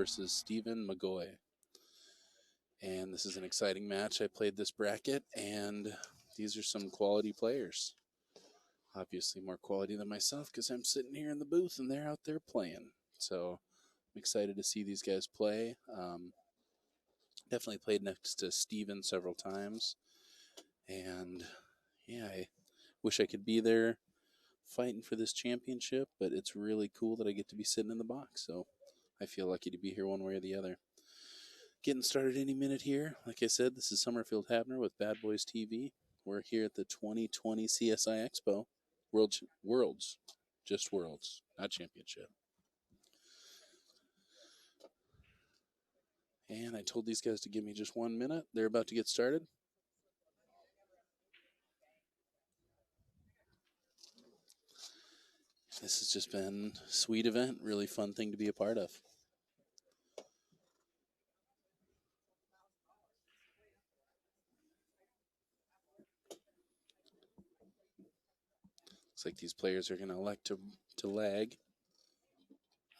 versus Stephen McGaughey. And this is an exciting match. I played this bracket, and these are some quality players. Obviously more quality than myself because I'm sitting here in the booth and they're out there playing. So I'm excited to see these guys play. Definitely played next to Steven several times. And yeah, I wish I could be there fighting for this championship, but it's really cool that I get to be sitting in the box. So I feel lucky to be here one way or the other. Getting started any minute here. Like I said, this is Summerfield Havner with Bad Boys TV. We're here at the 2020 CSI Expo. Worlds. Just Worlds, not Championship. And I told these guys to give me just 1 minute. They're about to get started. This has just been a sweet event, really fun thing to be a part of. Looks like these players are going to elect to lag.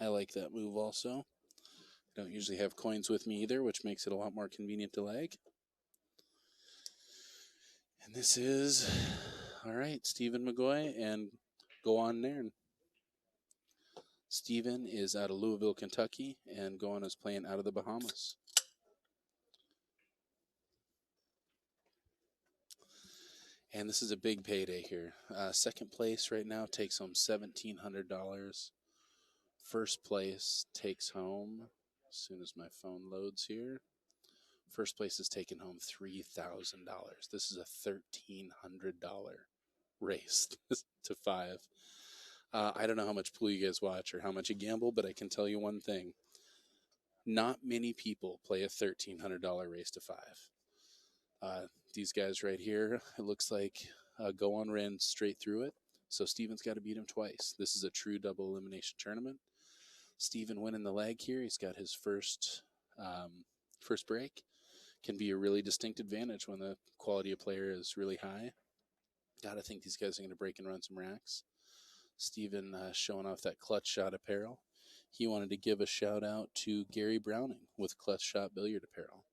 I like that move also. I don't usually have coins with me either, which makes it a lot more convenient to lag. And this is, all right, Stephen McGaughey and Gowan Nairn. Stephen is out of Louisville, Kentucky, and Gowan is playing out of the Bahamas. And this is a big payday here. Second place right now takes home $1,700. First place takes home, as soon as my phone loads here, first place is taking home $3,000. This is a $1,300 race to 5. I don't know how much pool you guys watch or how much you gamble, but I can tell you one thing. Not many people play a $1,300 race to 5. These guys right here, it looks like Gowan ran straight through it, so Steven's got to beat him twice. This is a true double elimination tournament. Steven winning the leg here. He's got his first break. Can be a really distinct advantage when the quality of player is really high. Gotta think these guys are going to break and run some racks. Steven showing off that clutch shot apparel. He wanted to give a shout out to Gary Browning with Clutch Shot Billiard Apparel.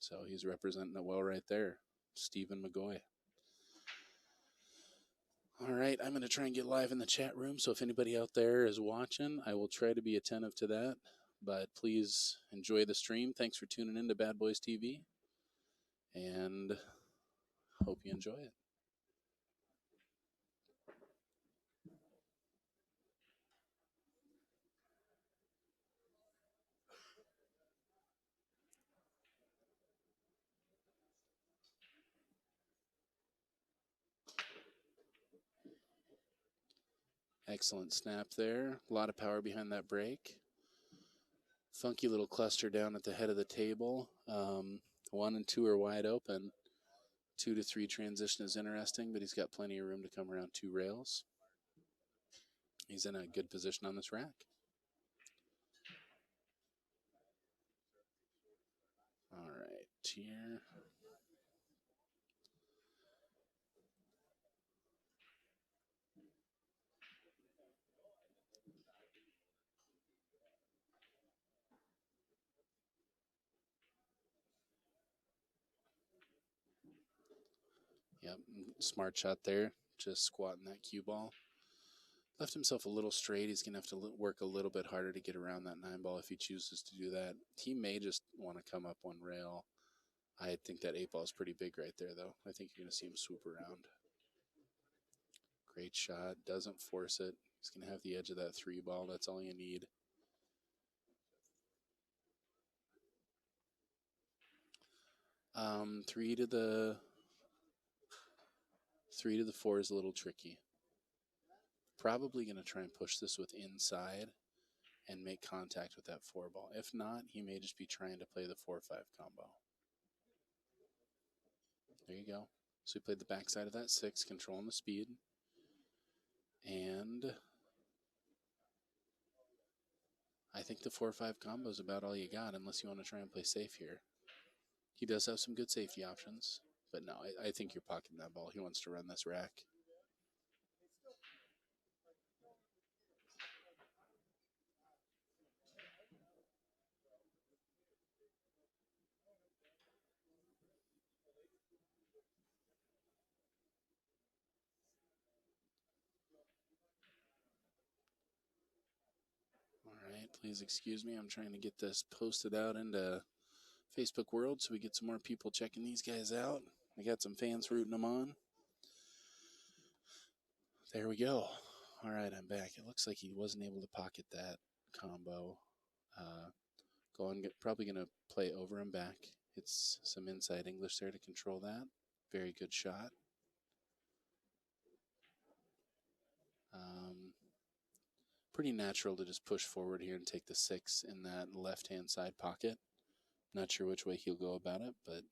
So he's representing it well right there. Stephen McGaughey. All right, I'm going to try and get live in the chat room, so if anybody out there is watching, I will try to be attentive to that. But please enjoy the stream. Thanks for tuning in to Bad Boys TV, and hope you enjoy it. Excellent snap there. A lot of power behind that break. Funky little cluster down at the head of the table. 1 and 2 are wide open. 2 to 3 transition is interesting, but he's got plenty of room to come around 2 rails. He's in a good position on this rack. All right, here. Yep, smart shot there. Just squatting that cue ball. Left himself a little straight. He's going to have to work a little bit harder to get around that 9 ball if he chooses to do that. He may just want to come up 1 rail. I think that 8 ball is pretty big right there, though. I think you're going to see him swoop around. Great shot. Doesn't force it. He's going to have the edge of that 3 ball. That's all you need. Three to the 4 is a little tricky. Probably going to try and push this with inside and make contact with that 4 ball. If not, he may just be trying to play the 4-5 combo. There you go. So he played the backside of that 6, controlling the speed. And I think the 4-5 combo is about all you got, unless you want to try and play safe here. He does have some good safety options, but no, I think you're pocketing that ball. He wants to run this rack. Please excuse me. I'm trying to get this posted out into Facebook world so we get some more people checking these guys out. I got some fans rooting them on. There we go. All right, I'm back. It looks like he wasn't able to pocket that combo. Gowan probably going to play over and back. It's some inside English there to control that. Very good shot. Pretty natural to just push forward here and take the 6 in that left-hand side pocket. Not sure which way he'll go about it, but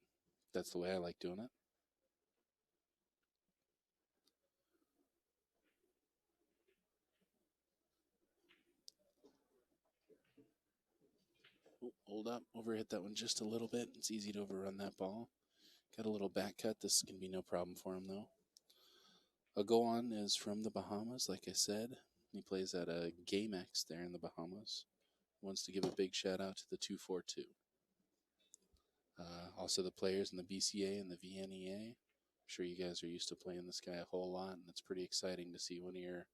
that's the way I like doing it. Oh, hold up, overhit that one just a little bit. It's easy to overrun that ball. Got a little back cut. This is going to be no problem for him, though. Gowan is from the Bahamas, like I said. He plays at a GameX there in the Bahamas. Wants to give a big shout out to the 242. Also the players in the BCA and the VNEA. I'm sure you guys are used to playing this guy a whole lot, and it's pretty exciting to see one of your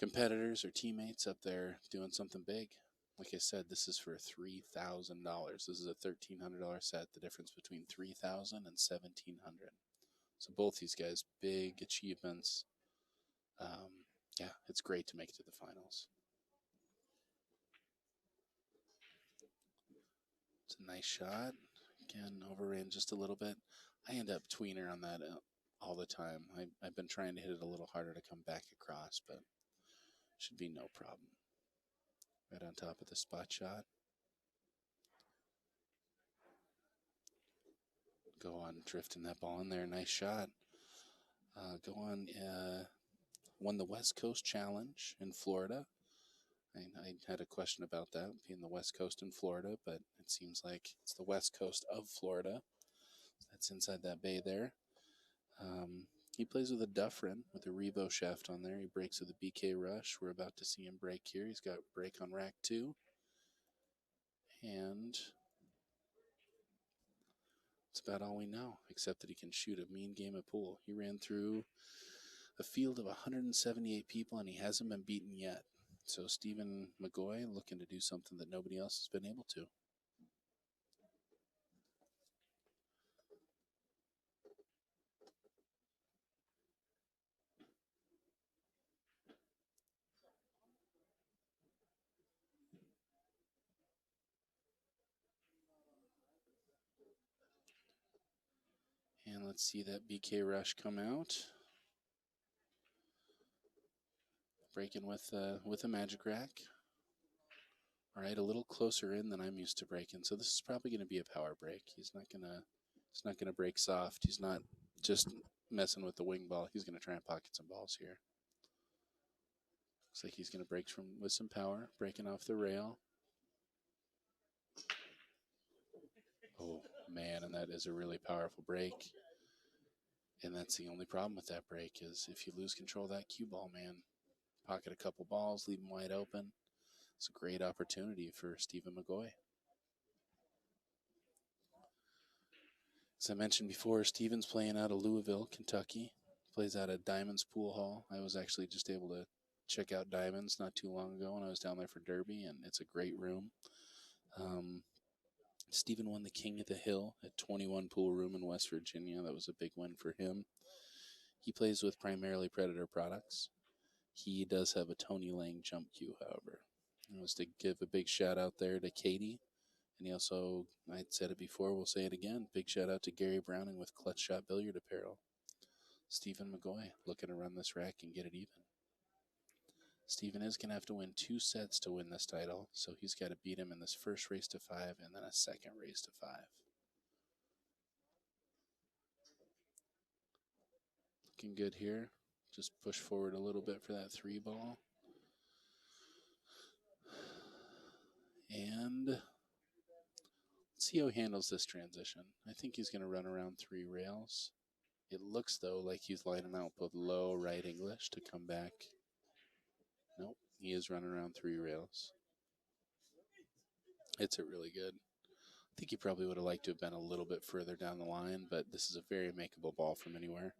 competitors or teammates up there doing something big. Like I said, this is for $3,000. This is a $1,300 set. The difference between $3,000 and $1,700. So both these guys, big achievements. Yeah, it's great to make it to the finals. It's a nice shot. Again, overran just a little bit. I end up tweener on that all the time. I've been trying to hit it a little harder to come back across, but should be no problem. Right on top of the spot shot. Gowan drifting that ball in there. Nice shot. Gowan won the West Coast Challenge in Florida. I had a question about that, being the West Coast in Florida, but it seems like it's the West Coast of Florida. That's inside that bay there. He plays with a Dufferin with a Revo shaft on there. He breaks with a BK Rush. We're about to see him break here. He's got break on rack 2. And that's about all we know, except that he can shoot a mean game of pool. He ran through a field of 178 people, and he hasn't been beaten yet. So Stephen McGaughey looking to do something that nobody else has been able to. And let's see that BK Rush come out. Breaking with a magic rack. All right, a little closer in than I'm used to breaking. So this is probably going to be a power break. He's not gonna break soft. He's not just messing with the wing ball. He's going to try and pocket some balls here. Looks like he's going to break with some power, breaking off the rail. Oh, man, and that is a really powerful break. And that's the only problem with that break is if you lose control of that cue ball, man, pocket a couple balls, leave them wide open. It's a great opportunity for Stephen McGaughey. As I mentioned before, Stephen's playing out of Louisville, Kentucky. Plays out of Diamonds Pool Hall. I was actually just able to check out Diamonds not too long ago when I was down there for Derby, and it's a great room. Stephen won the King of the Hill at 21 Pool Room in West Virginia. That was a big win for him. He plays with primarily Predator products. He does have a Tony Lang jump cue, however. I was to give a big shout out there to Katie. And he also, I said it before, we'll say it again, big shout out to Gary Browning with Clutch Shot Billiard Apparel. Stephen McGaughey looking to run this rack and get it even. Stephen is going to have to win 2 sets to win this title, so he's got to beat him in this first race to 5 and then a second race to 5. Looking good here. Just push forward a little bit for that 3 ball. And let's see how he handles this transition. I think he's going to run around 3 rails. It looks, though, like he's lining out with low right English to come back. Nope, he is running around 3 rails. It's it really good. I think he probably would have liked to have been a little bit further down the line, but this is a very makeable ball from anywhere.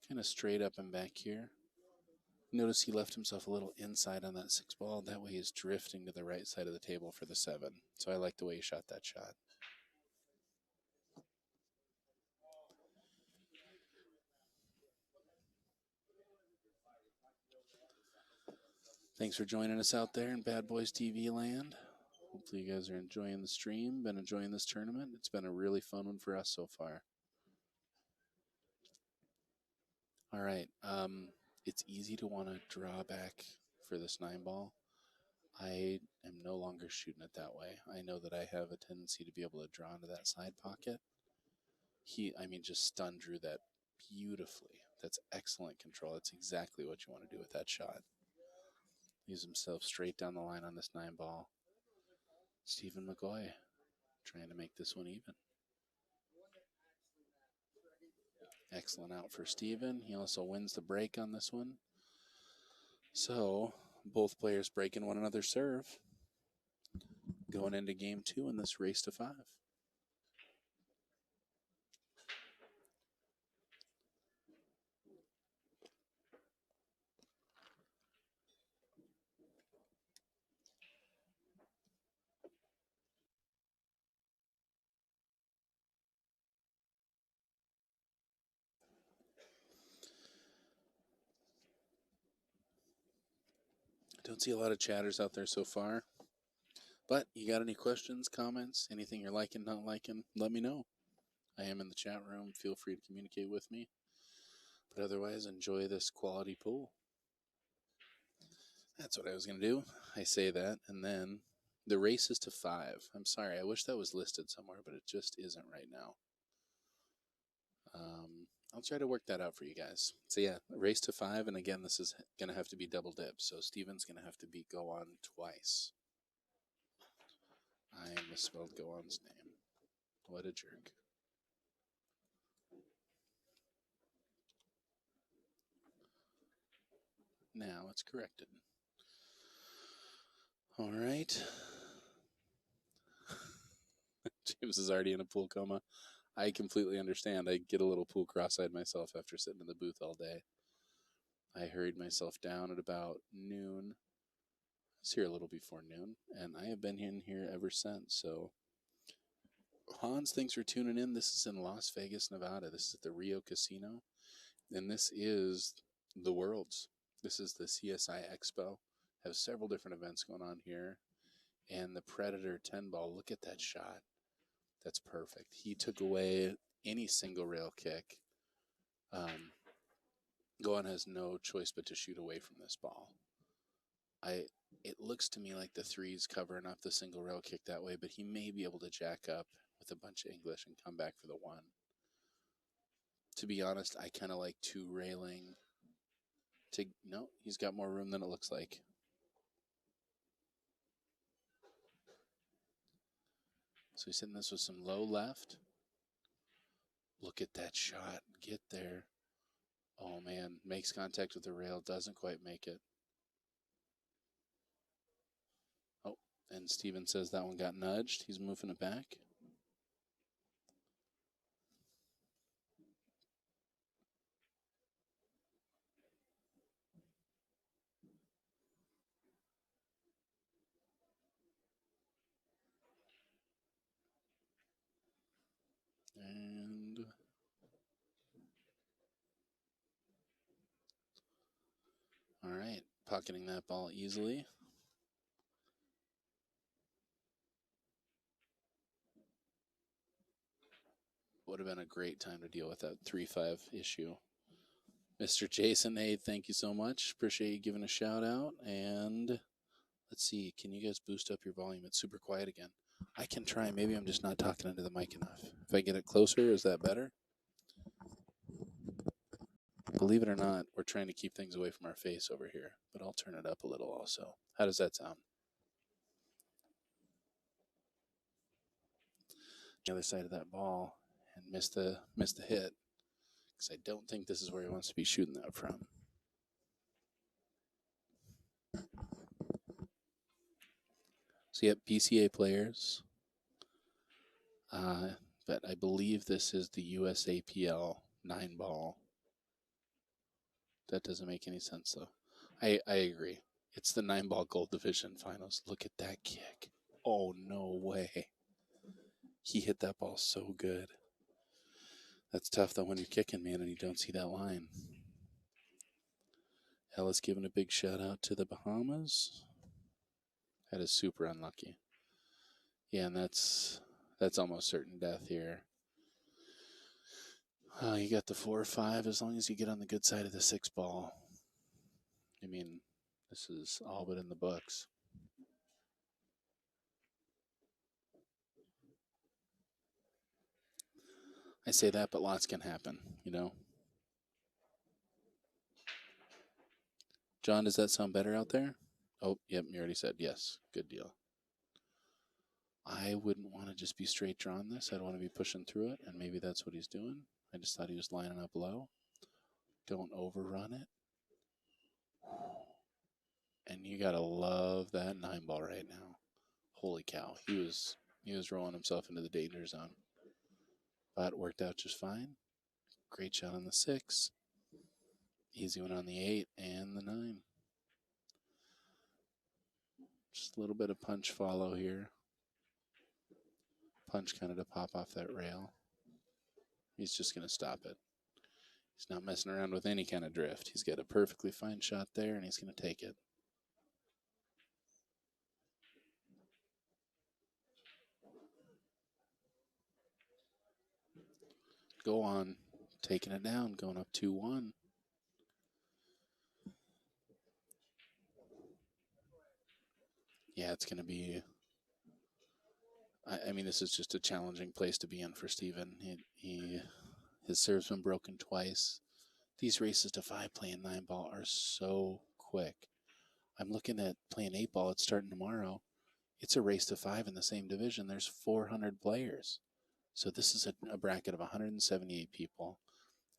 Kind of straight up and back here. Notice he left himself a little inside on that 6 ball. That way he's drifting to the right side of the table for the 7. So I like the way he shot that shot. Thanks for joining us out there in Bad Boys TV land. Hopefully you guys are enjoying the stream, been enjoying this tournament. It's been a really fun one for us so far. All right. It's easy to want to draw back for this 9 ball. I am no longer shooting it that way. I know that I have a tendency to be able to draw into that side pocket. Just stun drew that beautifully. That's excellent control. That's exactly what you want to do with that shot. Use himself straight down the line on this 9 ball. Stephen McGaughey trying to make this one even. Excellent out for Stephen. He also wins the break on this one. So both players breaking one another's serve. Going into game 2 in this race to 5. Don't see a lot of chatters out there so far. But you got any questions, comments, anything you're liking, not liking, let me know. I am in the chat room. Feel free to communicate with me. But otherwise, enjoy this quality pool. That's what I was going to do. I say that, and then the race is to 5. I'm sorry. I wish that was listed somewhere, but it just isn't right now. I'll try to work that out for you guys. So yeah, race to 5, and again, this is going to have to be double dip. So Steven's going to have to beat Gowan twice. I misspelled Gowan's name. What a jerk. Now it's corrected. All right. James is already in a pool coma. I completely understand. I get a little pool cross-eyed myself after sitting in the booth all day. I hurried myself down at about noon. I was here a little before noon, and I have been in here ever since. So, Hans, thanks for tuning in. This is in Las Vegas, Nevada. This is at the Rio Casino, and this is the Worlds. This is the CSI Expo. Have several different events going on here, and the Predator 10 ball. Look at that shot. That's perfect. He took away any single rail kick. Gowan has no choice but to shoot away from this ball. It looks to me like the 3's covering up the single rail kick that way, but he may be able to jack up with a bunch of English and come back for the 1. To be honest, I kind of like 2 railing. No, he's got more room than it looks like. So he's hitting this with some low left. Look at that shot. Get there. Oh, man. Makes contact with the rail. Doesn't quite make it. Oh, and Steven says that one got nudged. He's moving it back. And all right, pocketing that ball easily. Would have been a great time to deal with that 3-5 issue. Mr. Jason, hey, thank you so much. Appreciate you giving a shout out. And let's see, can you guys boost up your volume? It's super quiet again. I can try. Maybe I'm just not talking into the mic enough. If I get it closer, is that better? Believe it or not, we're trying to keep things away from our face over here, but I'll turn it up a little also. How does that sound? The other side of that ball and missed the hit, because I don't think this is where he wants to be shooting that from. So yep, BCA players. But I believe this is the USAPL 9 ball. That doesn't make any sense, though. I agree. It's the 9-ball gold division finals. Look at that kick. Oh, no way. He hit that ball so good. That's tough, though, when you're kicking, man, and you don't see that line. Ellis giving a big shout out to the Bahamas. That is super unlucky. Yeah, and that's almost certain death here. You got the 4 or 5 as long as you get on the good side of the 6 ball. I mean, this is all but in the books. I say that, but lots can happen, you know? John, does that sound better out there? Oh, yep, you already said yes. Good deal. I wouldn't want to just be straight drawn this. I'd want to be pushing through it, and maybe that's what he's doing. I just thought he was lining up low. Don't overrun it. And you gotta love that 9-ball right now. Holy cow. He was rolling himself into the danger zone. But it worked out just fine. Great shot on the 6. Easy one on the 8 and the 9. Just a little bit of punch follow here. Punch kind of to pop off that rail. He's just going to stop it. He's not messing around with any kind of drift. He's got a perfectly fine shot there, and he's going to take it. Gowan, taking it down, going up 2-1. Yeah, it's going to be... I mean, this is just a challenging place to be in for Steven. His serve's been broken twice. These races to 5 playing 9-ball are so quick. I'm looking at playing 8-ball. It's starting tomorrow. It's a race to 5 in the same division. There's 400 players. So this is a bracket of 178 people.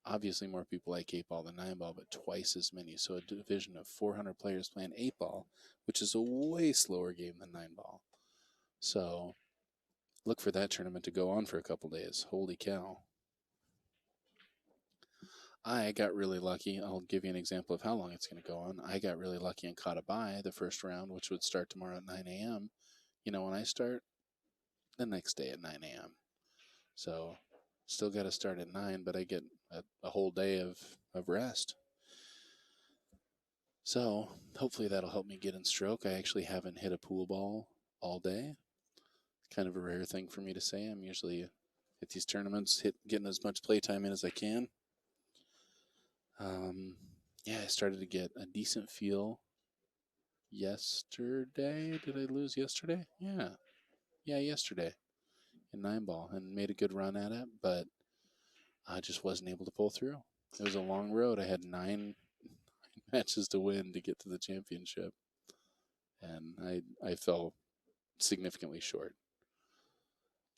Obviously more people like 8-ball than 9-ball, but twice as many. So a division of 400 players playing 8-ball, which is a way slower game than 9-ball. So look for that tournament to go on for a couple days. Holy cow. I got really lucky. I'll give you an example of how long it's going to go on. I got really lucky and caught a bye the first round, which would start tomorrow at 9 a.m. You know when I start? The next day at 9 a.m. So still got to start at 9, but I get a whole day of rest. So hopefully that'll help me get in stroke. I actually haven't hit a pool ball all day. Kind of a rare thing for me to say. I'm usually at these tournaments getting as much playtime in as I can. Yeah, I started to get a decent feel yesterday. Did I lose yesterday? Yeah, yesterday in 9-ball and made a good run at it, but I just wasn't able to pull through. It was a long road. I had 9 matches to win to get to the championship, and I fell significantly short.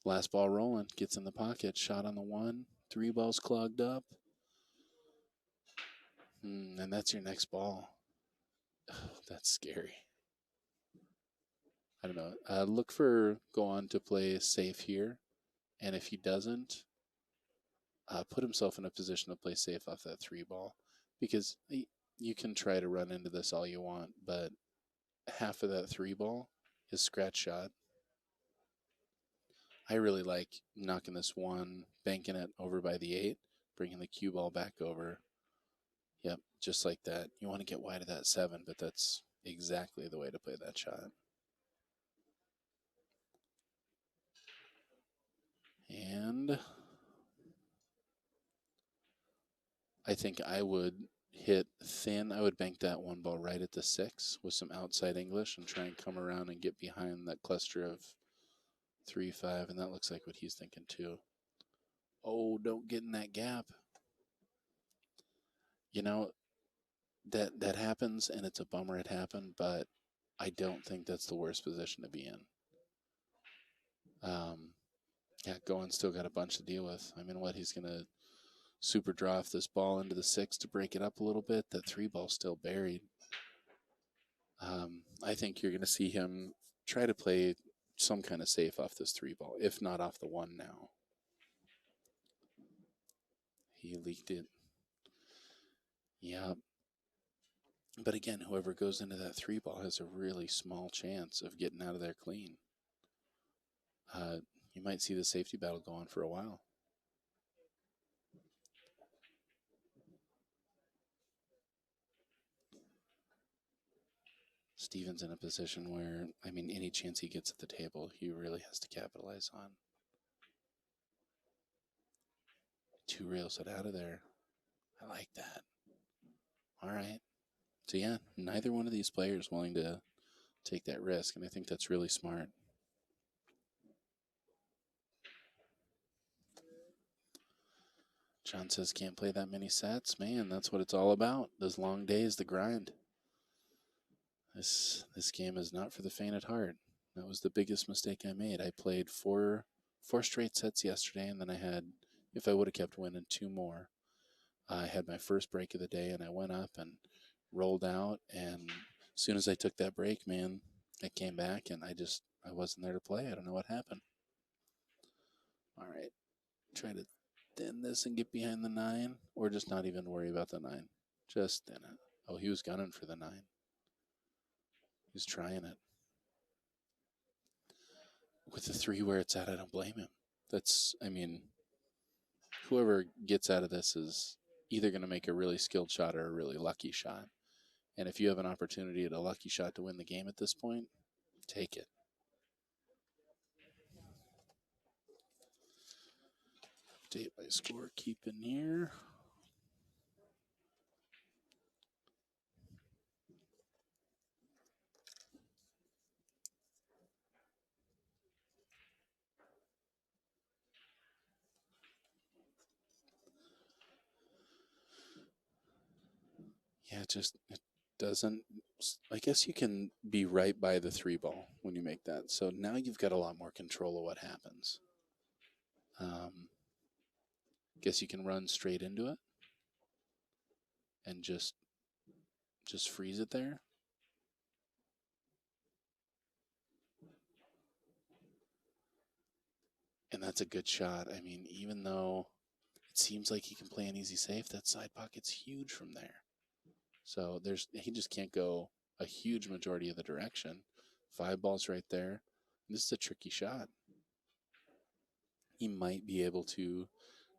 Last ball rolling, gets in the pocket, shot on the 1, 3 balls clogged up. And that's your next ball. Oh, that's scary. I don't know. Look for Gowan to play safe here. And if he doesn't, put himself in a position to play safe off that 3 ball. Because you can try to run into this all you want, but half of that 3 ball is scratch shot. I really like knocking this 1, banking it over by the 8, bringing the cue ball back over. Yep, just like that. You want to get wide of that 7, but that's exactly the way to play that shot. And I think I would hit thin. I would bank that 1 ball right at the 6 with some outside English and try and come around and get behind that cluster of 3, 5. And that looks like what he's thinking too. Oh, don't get in that gap. You know, that happens, and it's a bummer it happened, but I don't think that's the worst position to be in. Yeah, Gowan's still got a bunch to deal with. I mean, he's going to super draw off this ball into the 6 to break it up a little bit. That 3 ball's still buried. I think you're going to see him try to play some kind of safe off this 3 ball, if not off the 1 now. He leaked it. Yeah. But again, whoever goes into that three ball has a really small chance of getting out of there clean. You might see the safety battle go on for a while. Steven's in a position where, I mean, any chance he gets at the table, he really has to capitalize on. Two reels it out of there. I like that. All right. So, yeah, neither one of these players willing to take that risk, and I think that's really smart. John says can't play that many sets. Man, that's what it's all about. Those long days, the grind. This game is not for the faint at heart. That was the biggest mistake I made. I played four straight sets yesterday, and then I had, if I would have kept winning, two more. I had my first break of the day, and I went up and rolled out. And as soon as I took that break, man, I came back, and I wasn't there to play. I don't know what happened. All right, try to thin this and get behind the 9, or just not even worry about the 9. Just thin it. Oh, he was gunning for the 9. He's trying it. With the 3 where it's at, I don't blame him. Whoever gets out of this is either going to make a really skilled shot or a really lucky shot. And if you have an opportunity at a lucky shot to win the game at this point, take it. Update my score, keep in here. Yeah, it doesn't. I guess you can be right by the 3 ball when you make that. So now you've got a lot more control of what happens. Guess you can run straight into it and just freeze it there. And that's a good shot. I mean, even though it seems like he can play an easy safe, that side pocket's huge from there. So he just can't go a huge majority of the direction. 5 balls right there. This is a tricky shot. He might be able to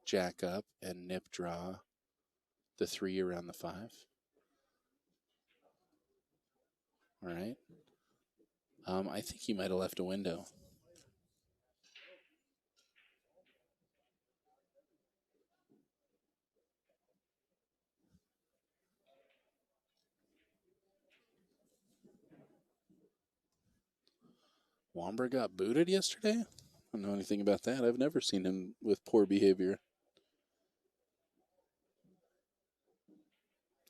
jack up and nip draw the 3 around the 5. All right. I think he might have left a window. Womber got booted yesterday? I don't know anything about that. I've never seen him with poor behavior.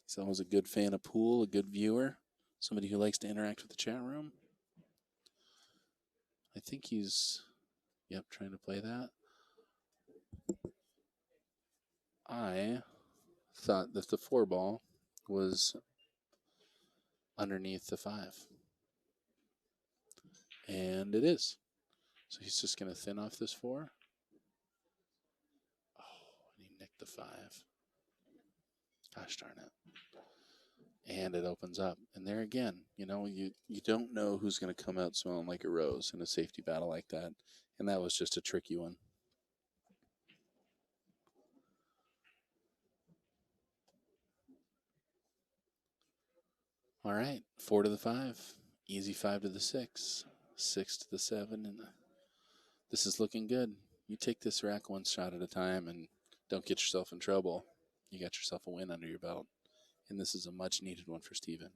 He's always a good fan of pool, a good viewer, somebody who likes to interact with the chat room. I think he's, trying to play that. I thought that the 4 ball was underneath the 5. And it is. So he's just going to thin off this 4. Oh, and he nicked the 5. Gosh darn it. And it opens up. And there again, you don't know who's going to come out smelling like a rose in a safety battle like that. And that was just a tricky one. All right, 4 to the 5. Easy 5 to the 6. 6 to the 7. And this is looking good. You take this rack one shot at a time and don't get yourself in trouble. You got yourself a win under your belt. And this is a much needed one for Steven.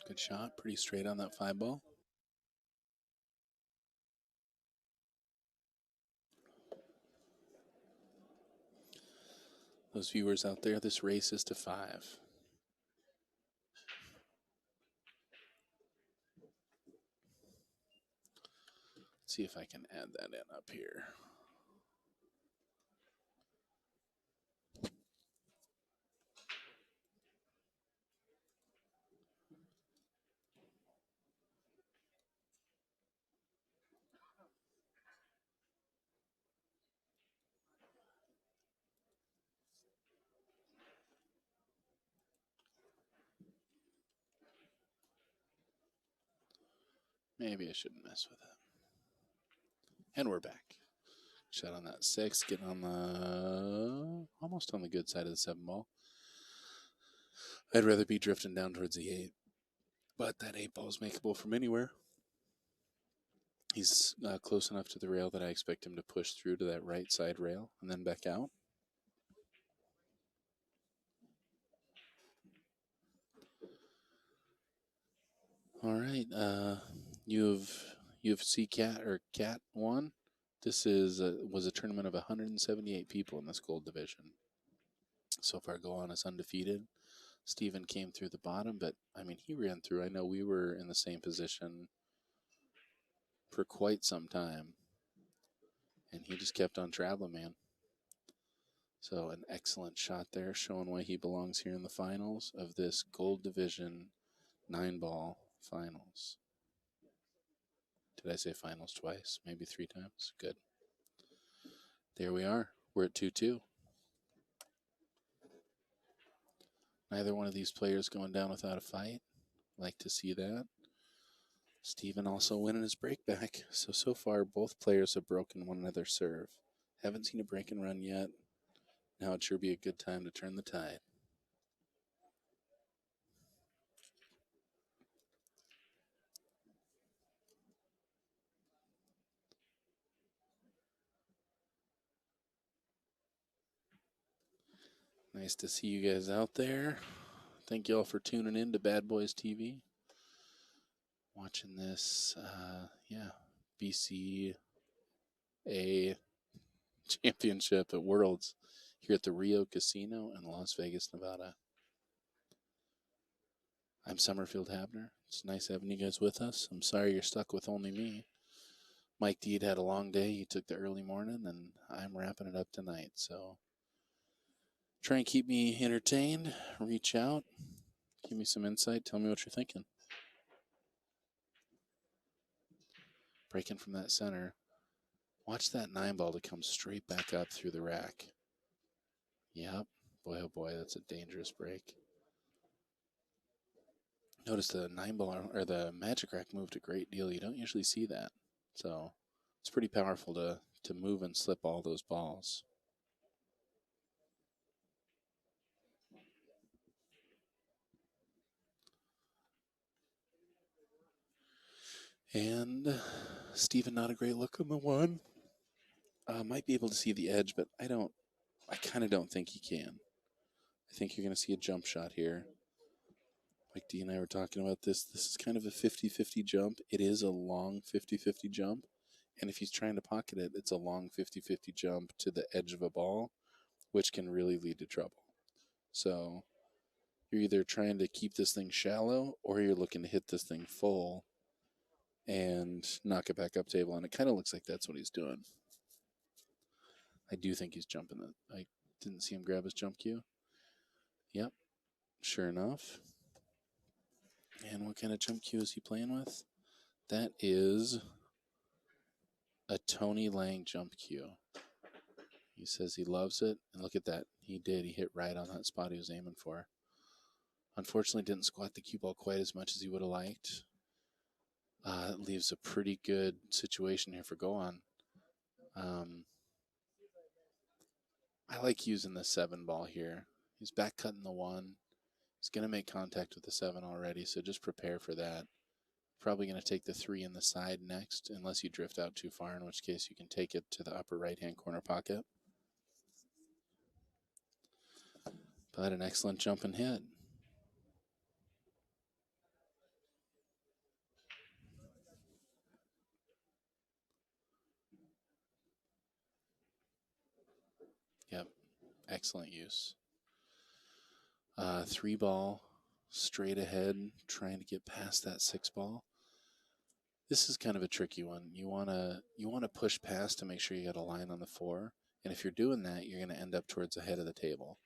Good shot. Pretty straight on that 5 ball. Those viewers out there, this race is to 5. Let's see if I can add that in up here. Maybe I shouldn't mess with it. And we're back. Shot on that 6, getting on the almost on the good side of the 7 ball. I'd rather be drifting down towards the 8, but that 8 ball is makeable from anywhere. He's close enough to the rail that I expect him to push through to that right side rail and then back out. All right, UFC Cat 1. This was a tournament of 178 people in this gold division. So far, Gowan is undefeated. Steven came through the bottom, but I mean, he ran through. I know we were in the same position for quite some time, and he just kept on traveling, man. So an excellent shot there, showing why he belongs here in the finals of this gold division 9-ball finals. Did I say finals twice? Maybe 3 times? Good. There we are. We're at 2-2. Neither one of these players going down without a fight. Like to see that. Steven also winning his break back. So far, both players have broken one another's serve. Haven't seen a break and run yet. Now it'd sure be a good time to turn the tide. Nice to see you guys out there. Thank you all for tuning in to Bad Boys TV. Watching this, BCAPL Championship at Worlds here at the Rio Casino in Las Vegas, Nevada. I'm Summerfield Habner. It's nice having you guys with us. I'm sorry you're stuck with only me. Mike Deed had a long day. He took the early morning, and I'm wrapping it up tonight. So try and keep me entertained. Reach out. Give me some insight. Tell me what you're thinking. Breaking from that center. Watch that 9-ball to come straight back up through the rack. Yep. Boy, oh boy, that's a dangerous break. Notice the 9-ball or the magic rack moved a great deal. You don't usually see that. So it's pretty powerful to move and slip all those balls. And Steven, not a great look on the 1. Might be able to see the edge, but I kind of don't think he can. I think you're going to see a jump shot here. Like Dee and I were talking about this. This is kind of a 50-50 jump. It is a long 50-50 jump. And if he's trying to pocket it, it's a long 50-50 jump to the edge of a ball, which can really lead to trouble. So you're either trying to keep this thing shallow or you're looking to hit this thing full and knock it back up table. And it kind of looks like that's what he's doing. I do think he's jumping it. I didn't see him grab his jump cue. Yep, sure enough. And what kind of jump cue is he playing with? That is a Tony Lang jump cue. He says he loves it. And look at that. He did. He hit right on that spot he was aiming for. Unfortunately, didn't squat the cue ball quite as much as he would have liked. It leaves a pretty good situation here for Gowan. I like using the 7 ball here. He's back cutting the 1. He's going to make contact with the 7 already, so just prepare for that. Probably going to take the 3 in the side next, unless you drift out too far, in which case you can take it to the upper right-hand corner pocket. But an excellent jump and hit. Yep, excellent use. 3 ball, straight ahead, trying to get past that 6 ball. This is kind of a tricky one. You wanna push past to make sure you got a line on the 4. And if you're doing that, you're going to end up towards the head of the table.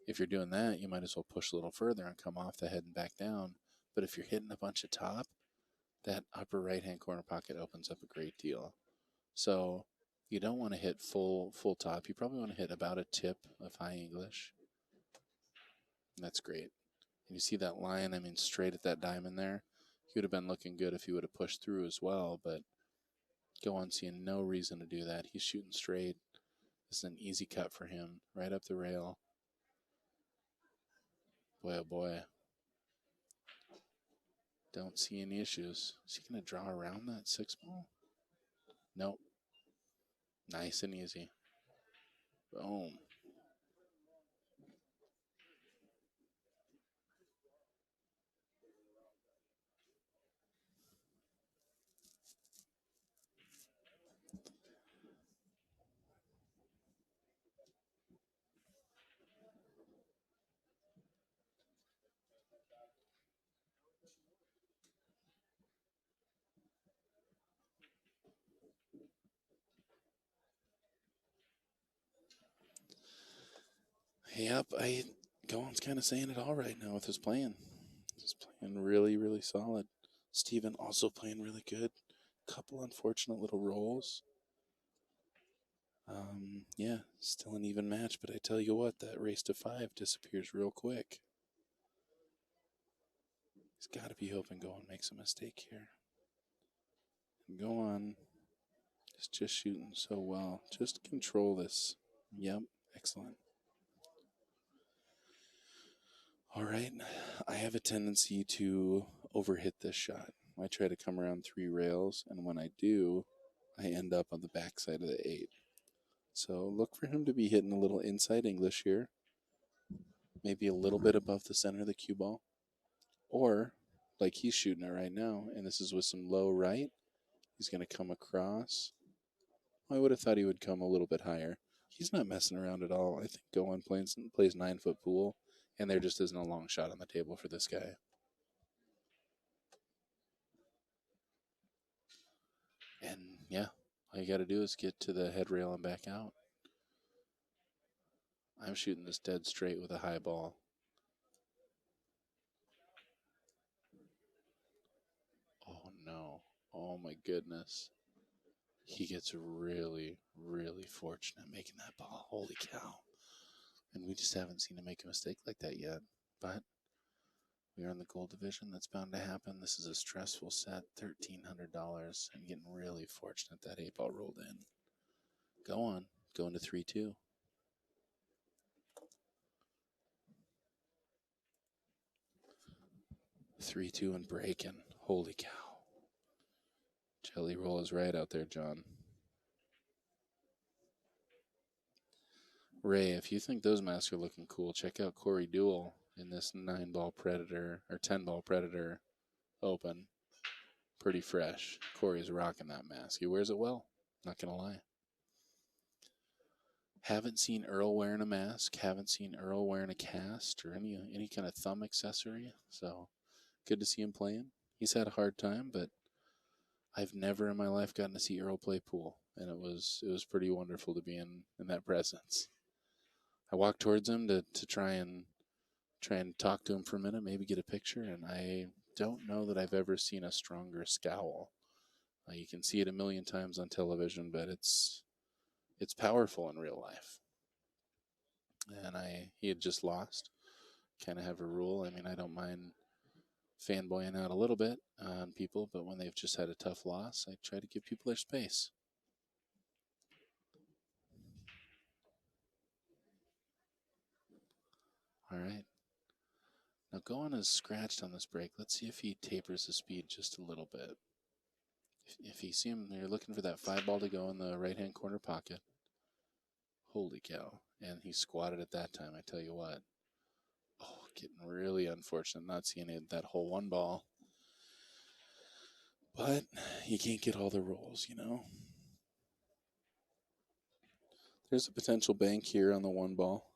If you're doing that, you might as well push a little further and come off the head and back down. But if you're hitting a bunch of top, that upper right-hand corner pocket opens up a great deal. So you don't want to hit full top. You probably want to hit about a tip of high English. And that's great. And you see that line, I mean, straight at that diamond there. He would have been looking good if he would have pushed through as well, but Gowan seeing no reason to do that. He's shooting straight. This is an easy cut for him, right up the rail. Boy, oh boy. Don't see any issues. Is he going to draw around that 6-ball? Nope. Nice and easy. Boom. Yep, Gowan's kind of saying it all right now with his playing. He's playing really, really solid. Steven also playing really good. Couple unfortunate little rolls. Yeah, still an even match, but I tell you what, that race to 5 disappears real quick. He's got to be hoping Gowan makes a mistake here. And Gowan is just shooting so well. Just control this. Yep, excellent. All right, I have a tendency to overhit this shot. I try to come around 3 rails, and when I do, I end up on the backside of the 8. So look for him to be hitting a little inside English here. Maybe a little bit above the center of the cue ball. Or, like he's shooting it right now, and this is with some low right, he's going to come across. I would have thought he would come a little bit higher. He's not messing around at all. I think Gowan plays 9-foot pool, and there just isn't a long shot on the table for this guy. And yeah, all you got to do is get to the head rail and back out. I'm shooting this dead straight with a high ball. Oh no. Oh my goodness. He gets really, really fortunate making that ball. Holy cow. And we just haven't seen him make a mistake like that yet. But we are in the gold division. That's bound to happen. This is a stressful set, $1,300, and getting really fortunate that 8-ball rolled in. Go on. Going to 3-2. Three, two, and breaking. Holy cow. Jelly roll is right out there, John. Ray, if you think those masks are looking cool, check out Corey Duell in this 9-ball Predator or 10-ball Predator Open. Pretty fresh. Corey's rocking that mask. He wears it well. Not gonna lie. Haven't seen Earl wearing a mask. Haven't seen Earl wearing a cast or any kind of thumb accessory. So good to see him playing. He's had a hard time, but I've never in my life gotten to see Earl play pool, and it was pretty wonderful to be in that presence. I walked towards him to try and talk to him for a minute, maybe get a picture, and I don't know that I've ever seen a stronger scowl. You can see it a million times on television, but it's powerful in real life. And he had just lost. Kind of have a rule. I mean, I don't mind fanboying out a little bit on people, but when they've just had a tough loss, I try to give people their space. All right. Now Gowan is scratched on this break. Let's see if he tapers the speed just a little bit. If you see him, you're looking for that 5-ball to go in the right-hand corner pocket. Holy cow. And he squatted at that time, I tell you what. Oh, getting really unfortunate not seeing it, that whole 1-ball. But you can't get all the rolls, you know. There's a potential bank here on the 1-ball.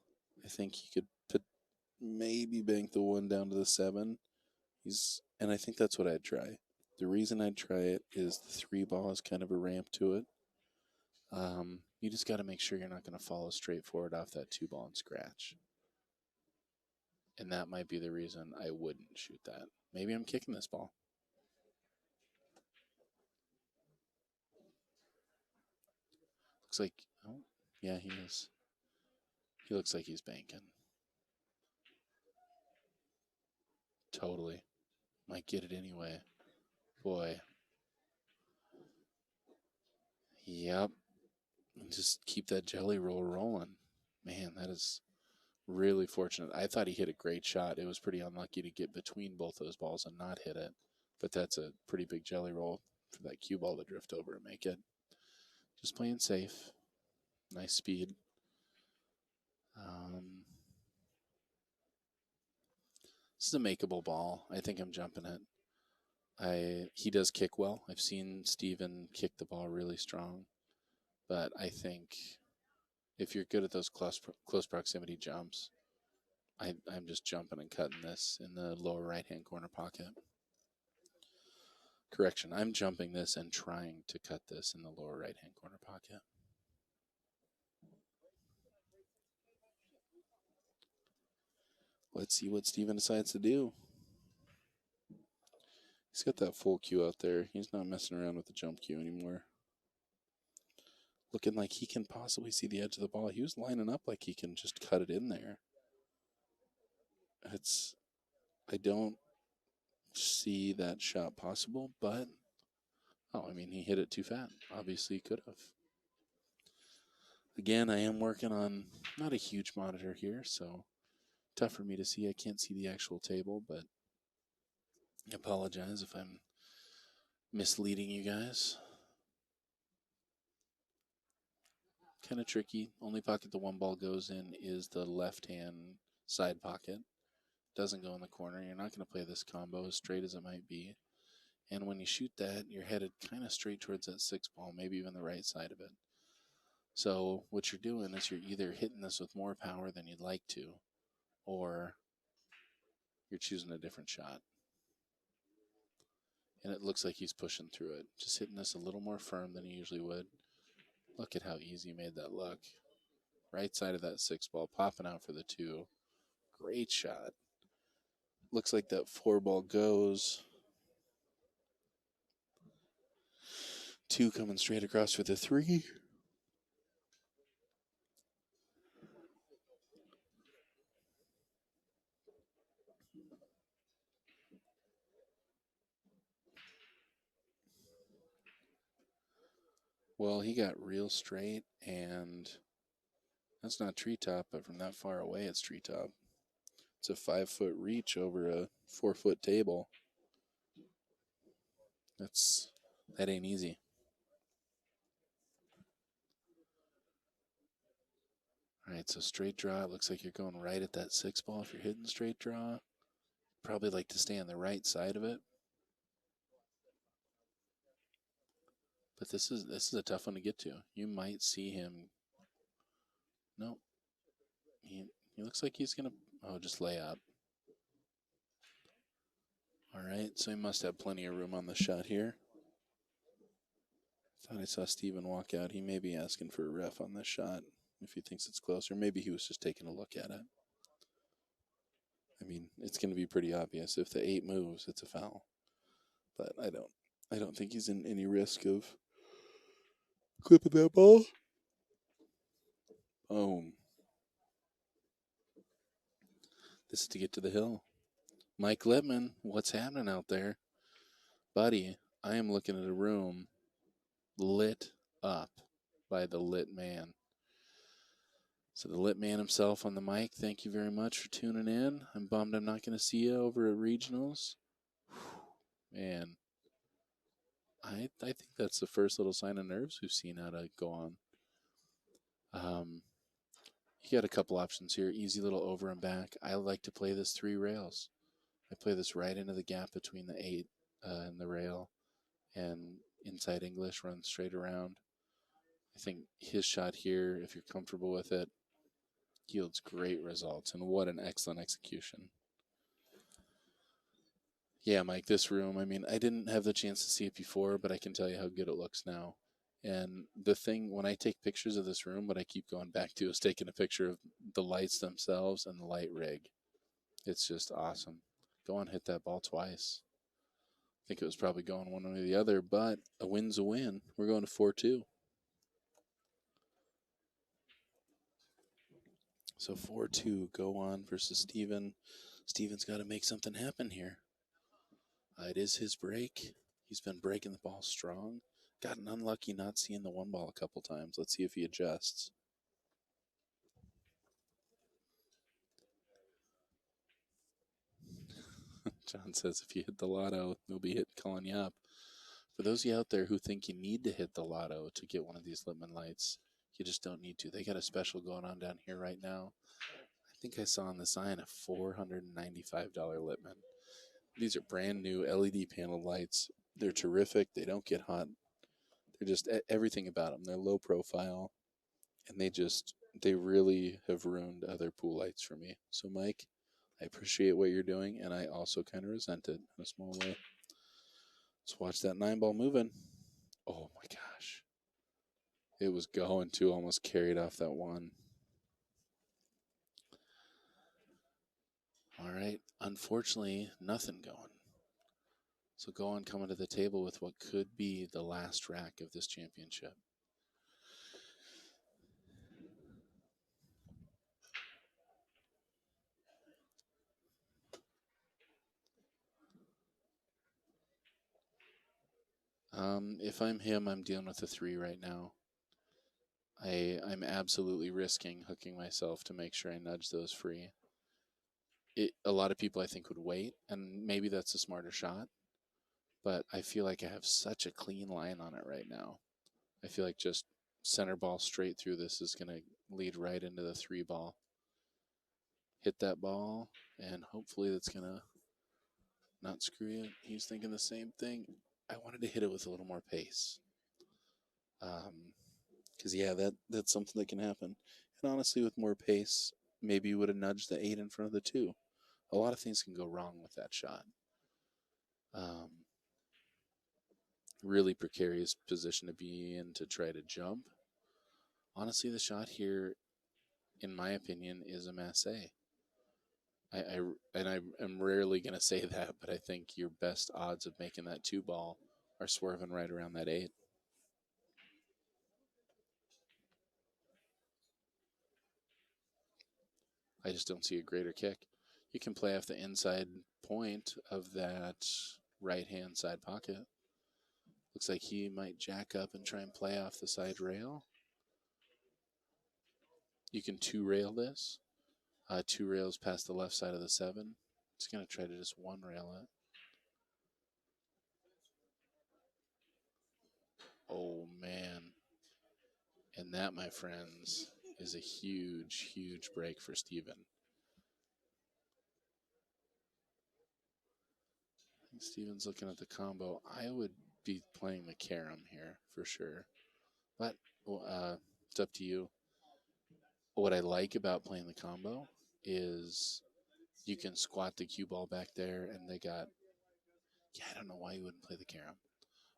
I think he could maybe bank the 1 down to the 7. And I think that's what I'd try. The reason I'd try it is the 3-ball is kind of a ramp to it. You just got to make sure you're not going to follow straight forward off that 2-ball and scratch. And that might be the reason I wouldn't shoot that. Maybe I'm kicking this ball. Looks like, oh, yeah, he is. He looks like he's banking. Totally. Might get it anyway. Boy. Yep. Just keep that jelly roll rolling. Man, that is really fortunate. I thought he hit a great shot. It was pretty unlucky to get between both those balls and not hit it. But that's a pretty big jelly roll for that cue ball to drift over and make it. Just playing safe. Nice speed. This is a makeable ball. I think I'm jumping it. He does kick well. I've seen Steven kick the ball really strong. But I think if you're good at those close proximity jumps, I'm just jumping and cutting this in the lower right-hand corner pocket. Correction, I'm jumping this and trying to cut this in the lower right-hand corner pocket. Let's see what Steven decides to do. He's got that full cue out there. He's not messing around with the jump cue anymore. Looking like he can possibly see the edge of the ball. He was lining up like he can just cut it in there. I don't see that shot possible, but he hit it too fat. Obviously, he could have. Again, I am working on not a huge monitor here, so tough for me to see. I can't see the actual table, but I apologize if I'm misleading you guys. Kind of tricky. Only pocket the one ball goes in is the left-hand side pocket. Doesn't go in the corner. You're not going to play this combo as straight as it might be. And when you shoot that, you're headed kind of straight towards that 6 ball, maybe even the right side of it. So what you're doing is you're either hitting this with more power than you'd like to, or you're choosing a different shot. And it looks like he's pushing through it. Just hitting this a little more firm than he usually would. Look at how easy he made that look. Right side of that 6 ball, popping out for the 2. Great shot. Looks like that 4 ball goes. 2 coming straight across for the 3. Well, he got real straight, and that's not treetop, but from that far away, it's treetop. It's a 5-foot reach over a 4-foot table. That ain't easy. All right, so straight draw. It looks like you're going right at that 6 ball if you're hitting straight draw. Probably like to stay on the right side of it. But this is a tough one to get to. You might see him. No. He looks like he's going to, just lay up. All right, so he must have plenty of room on the shot here. Thought I saw Steven walk out. He may be asking for a ref on this shot if he thinks it's close, or maybe he was just taking a look at it. It's going to be pretty obvious. If the 8 moves, it's a foul. But I don't think he's in any risk of clipping that ball. Boom. This is to get to the hill. Mike Littman, what's happening out there? Buddy, I am looking at a room lit up by the lit man. So the lit man himself on the mic, thank you very much for tuning in. I'm bummed I'm not going to see you over at Regionals. Man, I think that's the first little sign of nerves we've seen out of Gowan. You got a couple options here. Easy little over and back. I like to play this 3 rails. I play this right into the gap between the 8 and the rail, and inside English runs straight around. I think his shot here, if you're comfortable with it, yields great results, and what an excellent execution. Yeah, Mike, this room, I didn't have the chance to see it before, but I can tell you how good it looks now. And the thing, when I take pictures of this room, what I keep going back to is taking a picture of the lights themselves and the light rig. It's just awesome. Go on, hit that ball twice. I think it was probably going one way or the other, but a win's a win. We're going to 4-2. So 4-2, Gowan versus Steven. Steven's got to make something happen here. It is his break. He's been breaking the ball strong. Gotten unlucky not seeing the one ball a couple times. Let's see if he adjusts. John says if you hit the lotto, they'll be calling you up. For those of you out there who think you need to hit the lotto to get one of these Lippmann lights, you just don't need to. They got a special going on down here right now. I think I saw on the sign a $495 Lippmann. These are brand new LED panel lights. They're terrific. They don't get hot. They're just everything about them. They're low profile, and they really have ruined other pool lights for me. So, Mike, I appreciate what you're doing, and I also kind of resent it in a small way. Let's watch that 9-ball moving. Oh my gosh. It was going too, almost carried off that one. All right. Unfortunately, nothing going. So Gowan coming to the table with what could be the last rack of this championship. If I'm him, I'm dealing with a 3 right now. I'm absolutely risking hooking myself to make sure I nudge those free. A lot of people I think would wait, and maybe that's a smarter shot, but I feel like I have such a clean line on it right now. I feel like just center ball straight through this is going to lead right into the 3 ball. Hit that ball, and hopefully that's going to not screw you. He's thinking the same thing. I wanted to hit it with a little more pace. Because, yeah, that's something that can happen. And honestly, with more pace, maybe you would have nudged the 8 in front of the 2. A lot of things can go wrong with that shot. Really precarious position to be in to try to jump. Honestly, the shot here, in my opinion, is a massé. I'm rarely going to say that, but I think your best odds of making that 2 ball are swerving right around that 8. I just don't see a greater kick. You can play off the inside point of that right-hand side pocket. Looks like he might jack up and try and play off the side rail. You can 2-rail this. 2 rails past the left side of the 7. It's going to try to just 1-rail it. Oh, man. And that, my friends, is a huge, huge break for Steven. Steven's looking at the combo. I would be playing the carom here for sure. But it's up to you. What I like about playing the combo is you can squat the cue ball back there, and they got, I don't know why you wouldn't play the carom.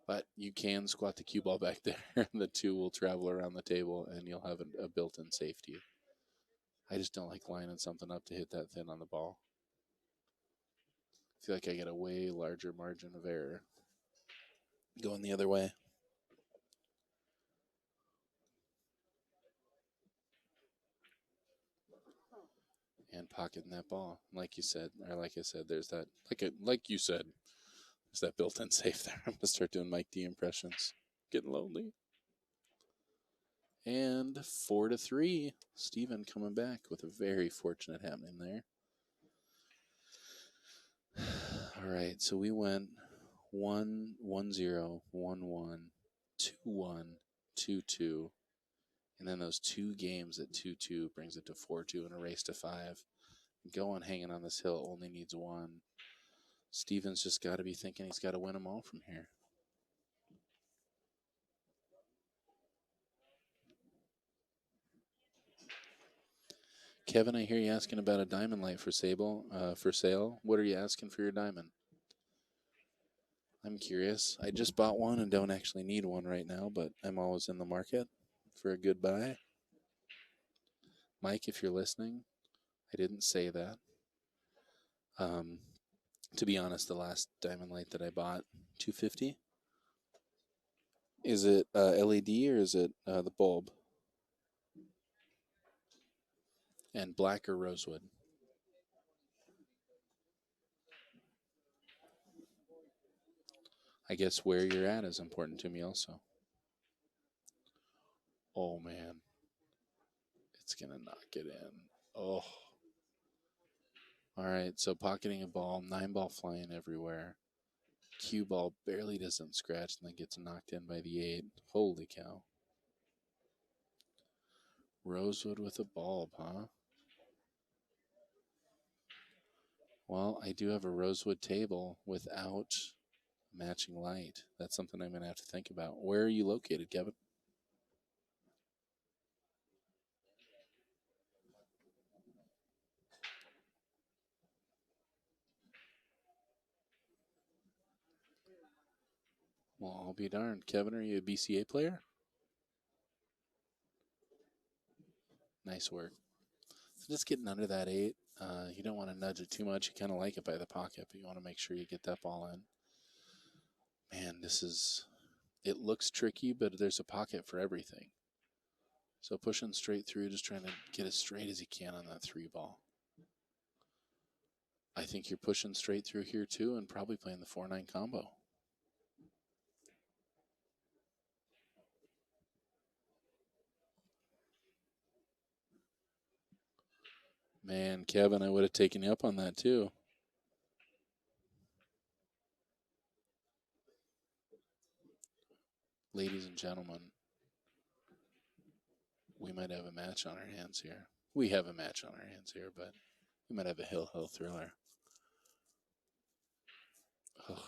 But you can squat the cue ball back there, and the 2 will travel around the table, and you'll have a built-in safety. I just don't like lining something up to hit that thin on the ball. I feel like I get a way larger margin of error going the other way. And pocketing that ball. Like I said, there's that, like you said, there's that built-in safe there. I'm going to start doing Mike D impressions. Getting lonely. And 4-3. Steven coming back with a very fortunate happening there. All right, so we went 1-1-0, 1-1, 2-1, 2-2. And then those 2 games at 2-2 brings it to 4-2 and a race to 5. Gowan hanging on this hill only needs 1. Steven's just got to be thinking he's got to win them all from here. Kevin, I hear you asking about a diamond light for sale. What are you asking for your diamond? I'm curious. I just bought one and don't actually need one right now, but I'm always in the market for a good buy. Mike, if you're listening, I didn't say that. To be honest, the last diamond light that I bought, $250. Is it LED or is it the bulb? And black or rosewood? I guess where you're at is important to me also. Oh, man. It's going to knock it in. Oh. All right, so pocketing a ball, 9-ball flying everywhere. Cue ball barely doesn't scratch and then gets knocked in by the 8. Holy cow. Rosewood with a bulb, huh? Well, I do have a rosewood table without matching light. That's something I'm going to have to think about. Where are you located, Kevin? Well, I'll be darned. Kevin, are you a BCA player? Nice work. So just getting under that 8. You don't want to nudge it too much. You kind of like it by the pocket, but you want to make sure you get that ball in. Man, it looks tricky, but there's a pocket for everything. So pushing straight through, just trying to get as straight as you can on that 3 ball. I think you're pushing straight through here too and probably playing the 4-9 combo. Man, Kevin, I would have taken you up on that too. Ladies and gentlemen, we might have a match on our hands here. We have a match on our hands here, but we might have a hill thriller. Oh,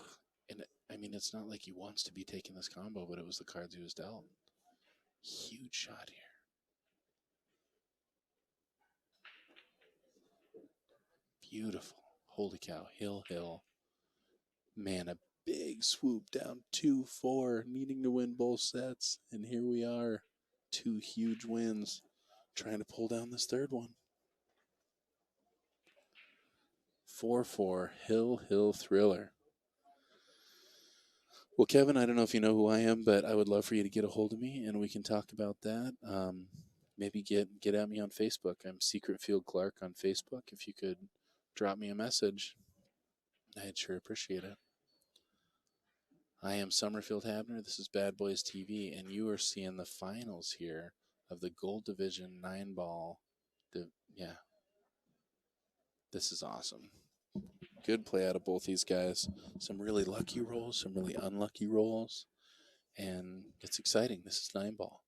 and I mean, it's not like he wants to be taking this combo, but it was the cards he was dealt. Huge shot here. Beautiful. Holy cow. Hill. Man, a big swoop down 2-4, needing to win both sets. And here we are. 2 huge wins. Trying to pull down this third one. 4-4. Hill thriller. Well, Kevin, I don't know if you know who I am, but I would love for you to get a hold of me and we can talk about that. Maybe get at me on Facebook. I'm Secret Field Clark on Facebook. If you could drop me a message, I'd sure appreciate it. I am Summerfield Habner. This is Bad Boys TV, and you are seeing the finals here of the Gold Division 9-ball. Yeah, this is awesome. Good play out of both these guys. Some really lucky rolls, some really unlucky rolls, and it's exciting. This is 9-ball.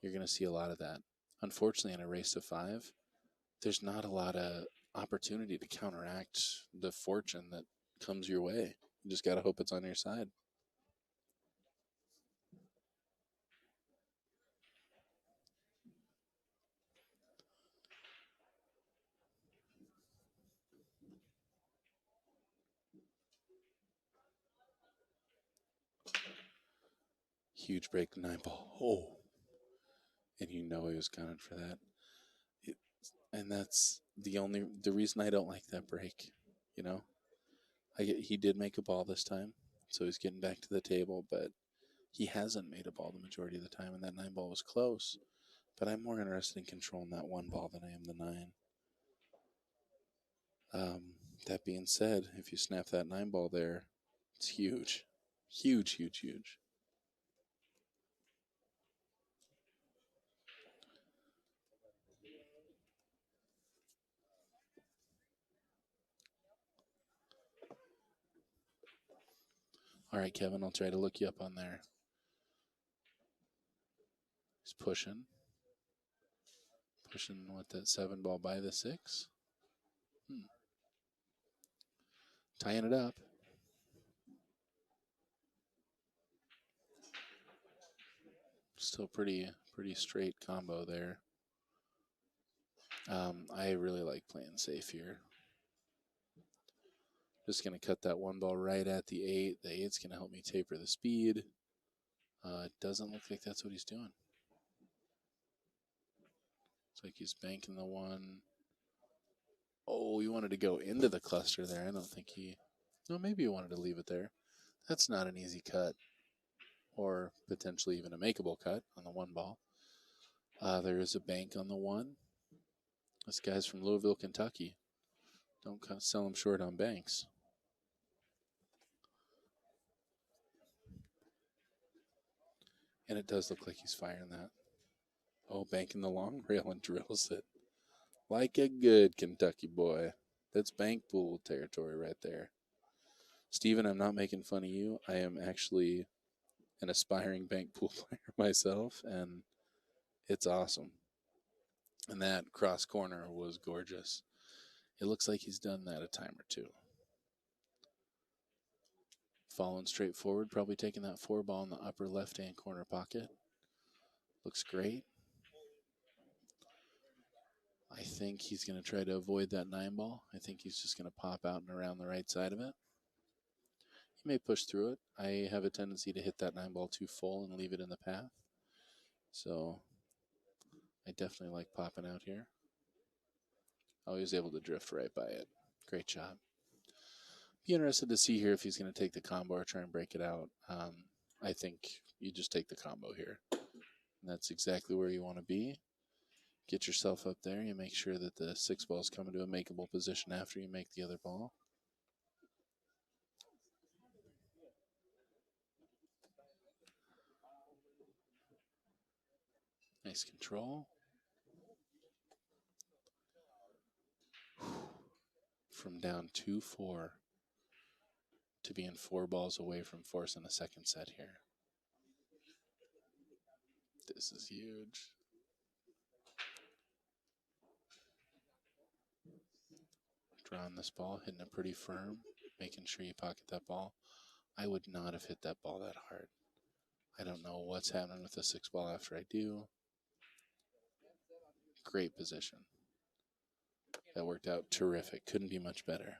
You're going to see a lot of that. Unfortunately, in a race to 5, there's not a lot of opportunity to counteract the fortune that comes your way. You just got to hope it's on your side. Huge break to 9-ball. Oh. And you know he was gunning for that. And that's the reason I don't like that break. You know, he did make a ball this time, so he's getting back to the table, but he hasn't made a ball the majority of the time, and that 9-ball was close. But I'm more interested in controlling that 1 ball than I am the 9. That being said, if you snap that 9-ball there, it's huge. Huge. All right, Kevin, I'll try to look you up on there. He's pushing with that 7-ball by the 6. Tying it up. Still pretty straight combo there. I really like playing safe here. Just going to cut that 1 ball right at the 8. The 8's going to help me taper the speed. It doesn't look like that's what he's doing. It's like he's banking the 1. Oh, he wanted to go into the cluster there. I don't think no, maybe he wanted to leave it there. That's not an easy cut, or potentially even a makeable cut on the 1 ball. There is a bank on the 1. This guy's from Louisville, Kentucky. Don't sell him short on banks. And it does look like he's firing that. Oh, banking the long rail and drills it. Like a good Kentucky boy. That's bank pool territory right there. Steven, I'm not making fun of you. I am actually an aspiring bank pool player myself, and it's awesome. And that cross corner was gorgeous. It looks like he's done that a time or two. Following straight forward, probably taking that 4-ball in the upper left-hand corner pocket. Looks great. I think he's going to try to avoid that 9-ball. I think he's just going to pop out and around the right side of it. He may push through it. I have a tendency to hit that 9-ball too full and leave it in the path. So I definitely like popping out here. Oh, he was able to drift right by it. Great job. Be interested to see here if he's going to take the combo or try and break it out. I think you just take the combo here. And that's exactly where you want to be. Get yourself up there. You make sure that the 6-ball is coming to a makeable position after you make the other ball. Nice control. From down 2-4 to being 4 balls away from forcing a second set here. This is huge. Drawing this ball, hitting it pretty firm, making sure you pocket that ball. I would not have hit that ball that hard. I don't know what's happening with the 6-ball after I do. Great position. That worked out terrific. Couldn't be much better.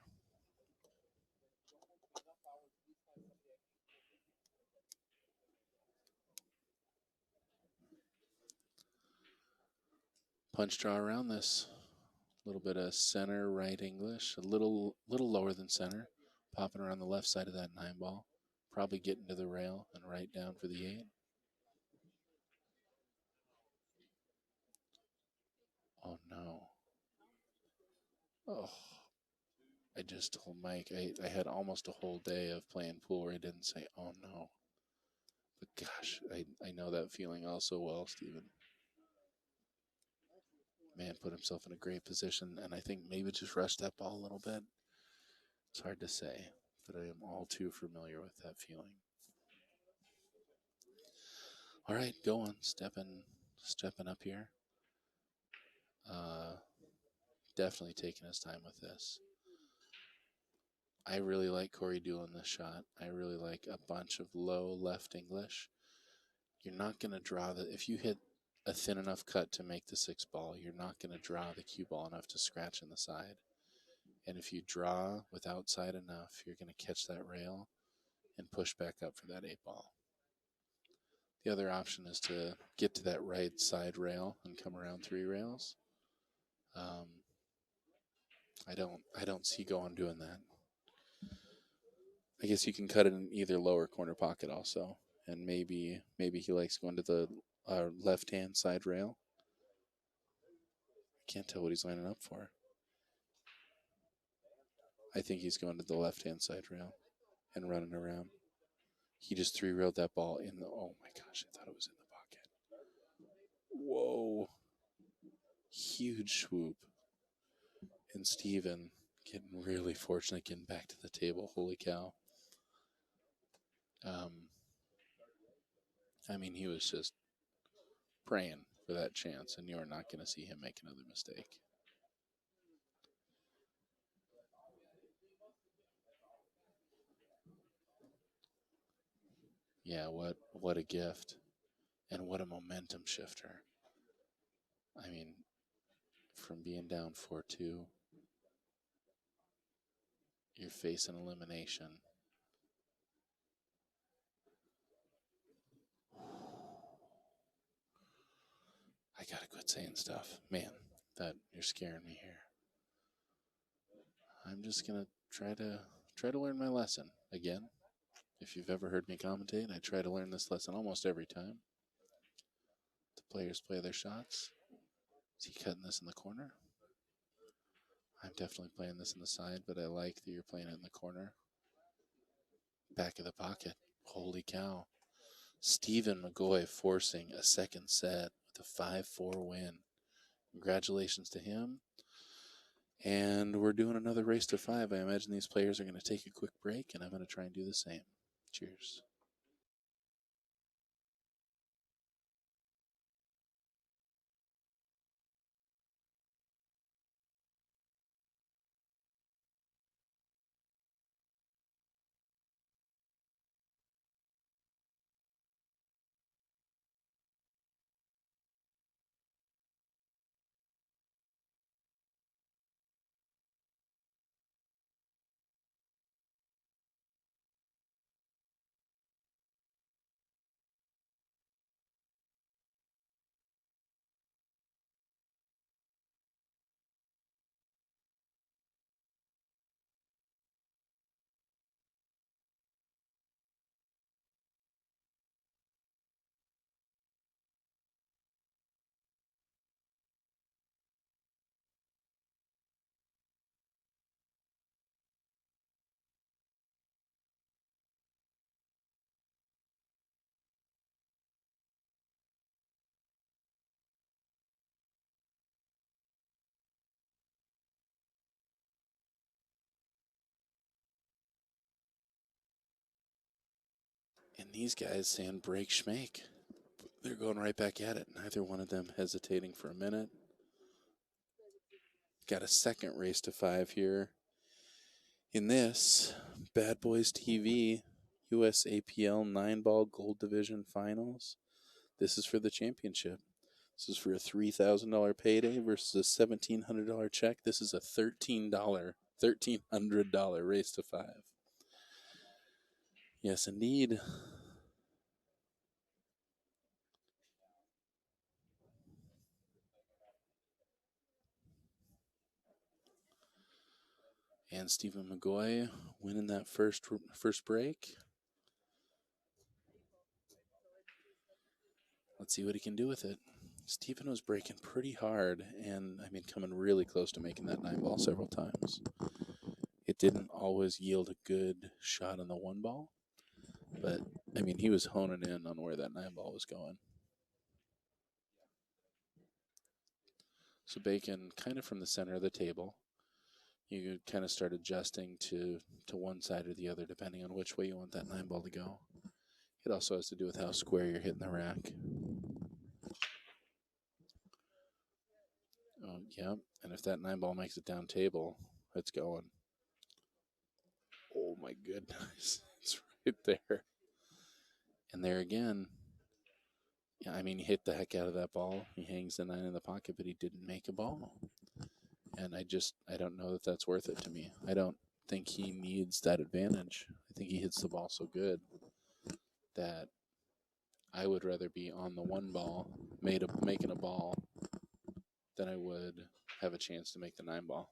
Punch draw around this. A little bit of center right English. A little lower than center. Popping around the left side of that 9-ball. Probably getting to the rail and right down for the 8. Oh no. Oh. I just told Mike I had almost a whole day of playing pool where I didn't say, oh no. But gosh, I know that feeling all so well, Steven. Man put himself in a great position, and I think maybe just rushed that ball a little bit. It's hard to say, but I am all too familiar with that feeling. All right, Gowan, stepping up here. Definitely taking his time with this. I really like Corey doing this shot. I really like a bunch of low left English. You're not going to draw if you hit a thin enough cut to make the 6-ball, you're not going to draw the cue ball enough to scratch in the side. And if you draw with outside enough, you're going to catch that rail and push back up for that 8-ball. The other option is to get to that right side rail and come around 3 rails. I don't see Gowan doing that. I guess you can cut it in either lower corner pocket also, and maybe he likes going to the left-hand side rail. I can't tell what he's lining up for. I think he's going to the left-hand side rail and running around. He just 3-railed that ball in the. Oh my gosh! I thought it was in the pocket. Whoa! Huge swoop. And Steven getting really fortunate getting back to the table. Holy cow! I mean, he was just praying for that chance, and you are not going to see him make another mistake. Yeah, what a gift, and what a momentum shifter. I mean, from being down 4-2, you're facing elimination. I gotta quit saying stuff. Man, that you're scaring me here. I'm just gonna try to learn my lesson again. If you've ever heard me commentate, I try to learn this lesson almost every time. The players play their shots. Is he cutting this in the corner? I'm definitely playing this in the side, but I like that you're playing it in the corner. Back of the pocket. Holy cow. Stephen McGaughey forcing a second set with a 5-4 win. Congratulations to him. And we're doing another race to 5. I imagine these players are going to take a quick break, and I'm going to try and do the same. Cheers. And these guys saying break schmake. They're going right back at it. Neither one of them hesitating for a minute. Got a second race to 5 here. In this, Bad Boys TV USAPL 9-ball Gold Division Finals. This is for the championship. This is for a $3,000 payday versus a $1,700 check. This is a $1,300 race to 5. Yes, indeed. And Stephen McGaughey winning that first break. Let's see what he can do with it. Stephen was breaking pretty hard and, coming really close to making that 9-ball several times. It didn't always yield a good shot on the 1-ball, but, he was honing in on where that 9-ball was going. So Bacon, kind of from the center of the table, you kind of start adjusting to one side or the other, depending on which way you want that 9-ball to go. It also has to do with how square you're hitting the rack. Oh, yeah, and if that 9-ball makes it down table, it's going. Oh, my goodness. It's right there. And there again, he hit the heck out of that ball. He hangs the 9 in the pocket, but he didn't make a ball. And I don't know that that's worth it to me. I don't think he needs that advantage. I think he hits the ball so good that I would rather be on the 1-ball, making a ball, than I would have a chance to make the 9-ball.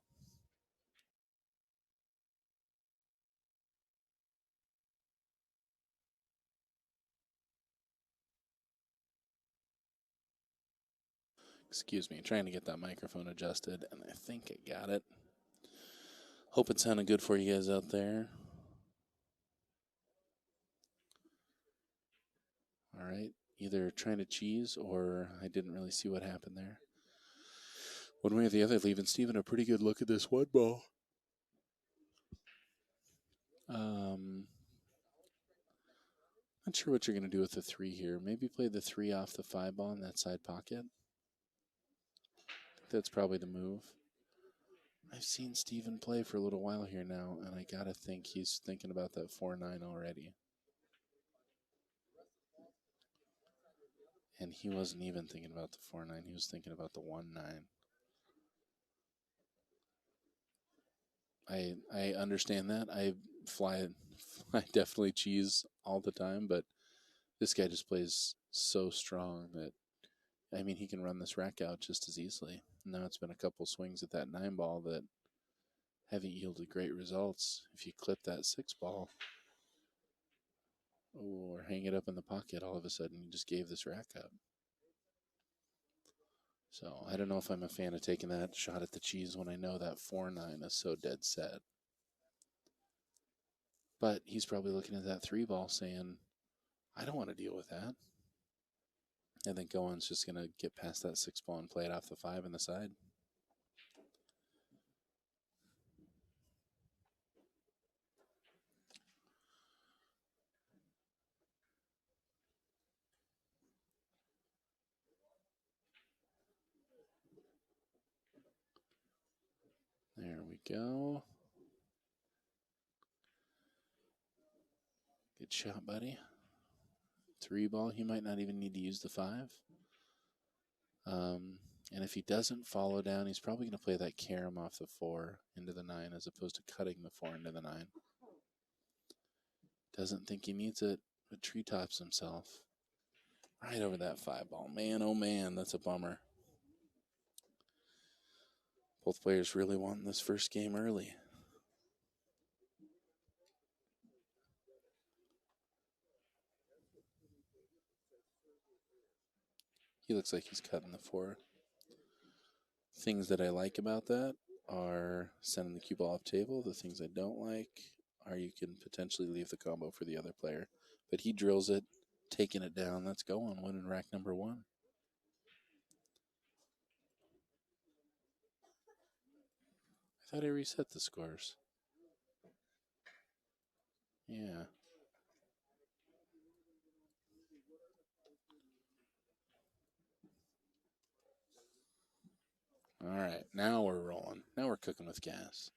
Excuse me, trying to get that microphone adjusted, and I think I got it. Hope it sounded good for you guys out there. All right, either trying to cheese or I didn't really see what happened there. One way or the other, leaving Steven a pretty good look at this 1-ball. Not sure what you're going to do with the 3 here. Maybe play the 3 off the 5-ball in that side pocket. I think that's probably the move. I've seen Steven play for a little while here now, and I got to think he's thinking about that 4-9 already. And he wasn't even thinking about the 4-9. He was thinking about the 1-9. I understand that. I definitely cheese all the time, but this guy just plays so strong that, he can run this rack out just as easily. Now it's been a couple swings at that 9-ball that haven't yielded great results. If you clip that 6-ball or hang it up in the pocket, all of a sudden you just gave this rack up. So I don't know if I'm a fan of taking that shot at the cheese when I know that 4-9 is so dead set. But he's probably looking at that 3-ball saying, I don't want to deal with that. I think Gowan's just going to get past that 6 ball and play it off the 5 in the side. There we go. Good shot, buddy. 3 ball, he might not even need to use the 5. And if he doesn't follow down, he's probably going to play that carom off the 4 into the 9 as opposed to cutting the 4 into the 9. Doesn't think he needs it, but treetops himself. Right over that 5 ball. Man, oh man, that's a bummer. Both players really wanting this first game early. He looks like he's cutting the 4. Things that I like about that are sending the cue ball up table. The things I don't like are you can potentially leave the combo for the other player. But he drills it, taking it down. That's going, winning rack number 1. I thought I reset the scores. Yeah. All right, now we're rolling. Now we're cooking with gas.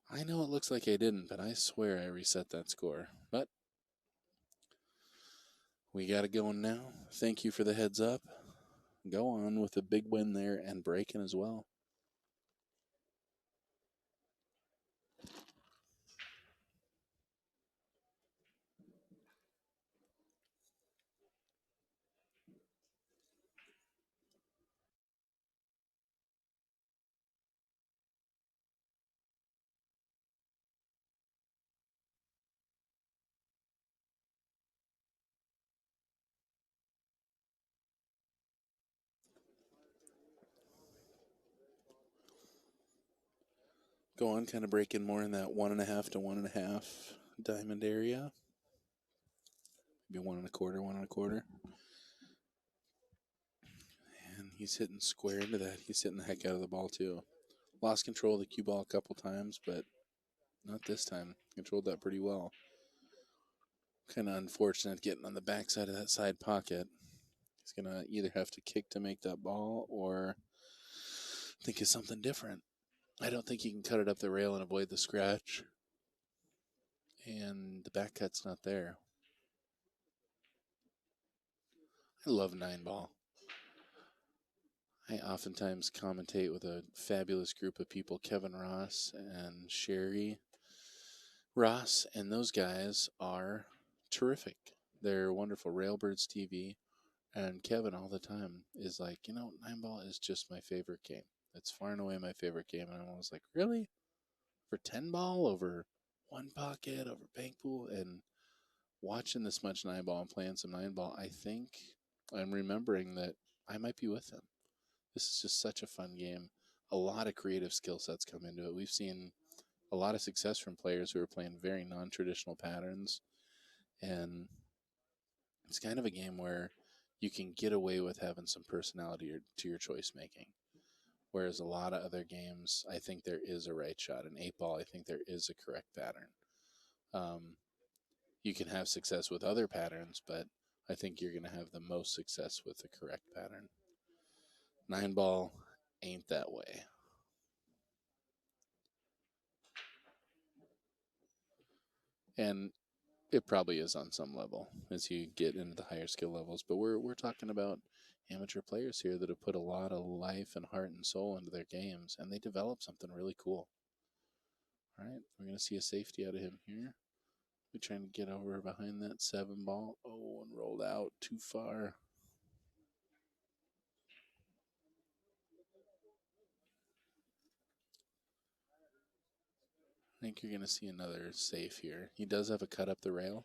I know it looks like I didn't, but I swear I reset that score. But we got it going now. Thank you for the heads up. Go on with a big win there and breaking as well. Go on, kind of breaking more in that 1.5 to 1.5 diamond area. Maybe 1.25, 1.25. And he's hitting square into that. He's hitting the heck out of the ball, too. Lost control of the cue ball a couple times, but not this time. Controlled that pretty well. Kind of unfortunate getting on the backside of that side pocket. He's going to either have to kick to make that ball or think of something different. I don't think he can cut it up the rail and avoid the scratch. And the back cut's not there. I love 9-ball. I oftentimes commentate with a fabulous group of people, Kevin Ross and Sherry Ross, and those guys are terrific. They're wonderful. Railbirds TV. And Kevin all the time is like, 9-ball is just my favorite game. It's far and away my favorite game. And I'm always like, really? For 10-ball over one pocket, over bank pool, and watching this much 9-ball and playing some 9-ball, I think I'm remembering that I might be with them. This is just such a fun game. A lot of creative skill sets come into it. We've seen a lot of success from players who are playing very non-traditional patterns. And it's kind of a game where you can get away with having some personality to your choice making. Whereas a lot of other games, I think there is a right shot. In 8-ball, I think there is a correct pattern. You can have success with other patterns, but I think you're going to have the most success with the correct pattern. 9-ball ain't that way. And it probably is on some level as you get into the higher skill levels. But we're talking about amateur players here that have put a lot of life and heart and soul into their games, and they develop something really cool. All right, we're going to see a safety out of him here. We're trying to get over behind that 7-ball. Oh, and rolled out too far. I think you're going to see another safe here. He does have a cut up the rail.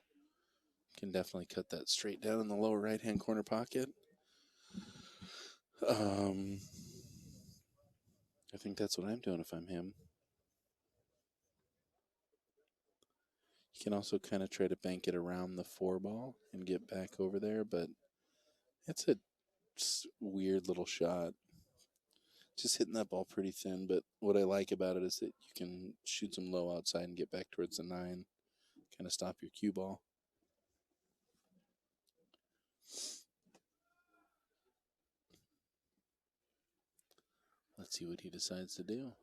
Can definitely cut that straight down in the lower right-hand corner pocket. I think that's what I'm doing if I'm him. You can also kind of try to bank it around the 4 ball and get back over there, but it's a weird little shot. Just hitting that ball pretty thin, but what I like about it is that you can shoot some low outside and get back towards the 9, kind of stop your cue ball. Let's see what he decides to do.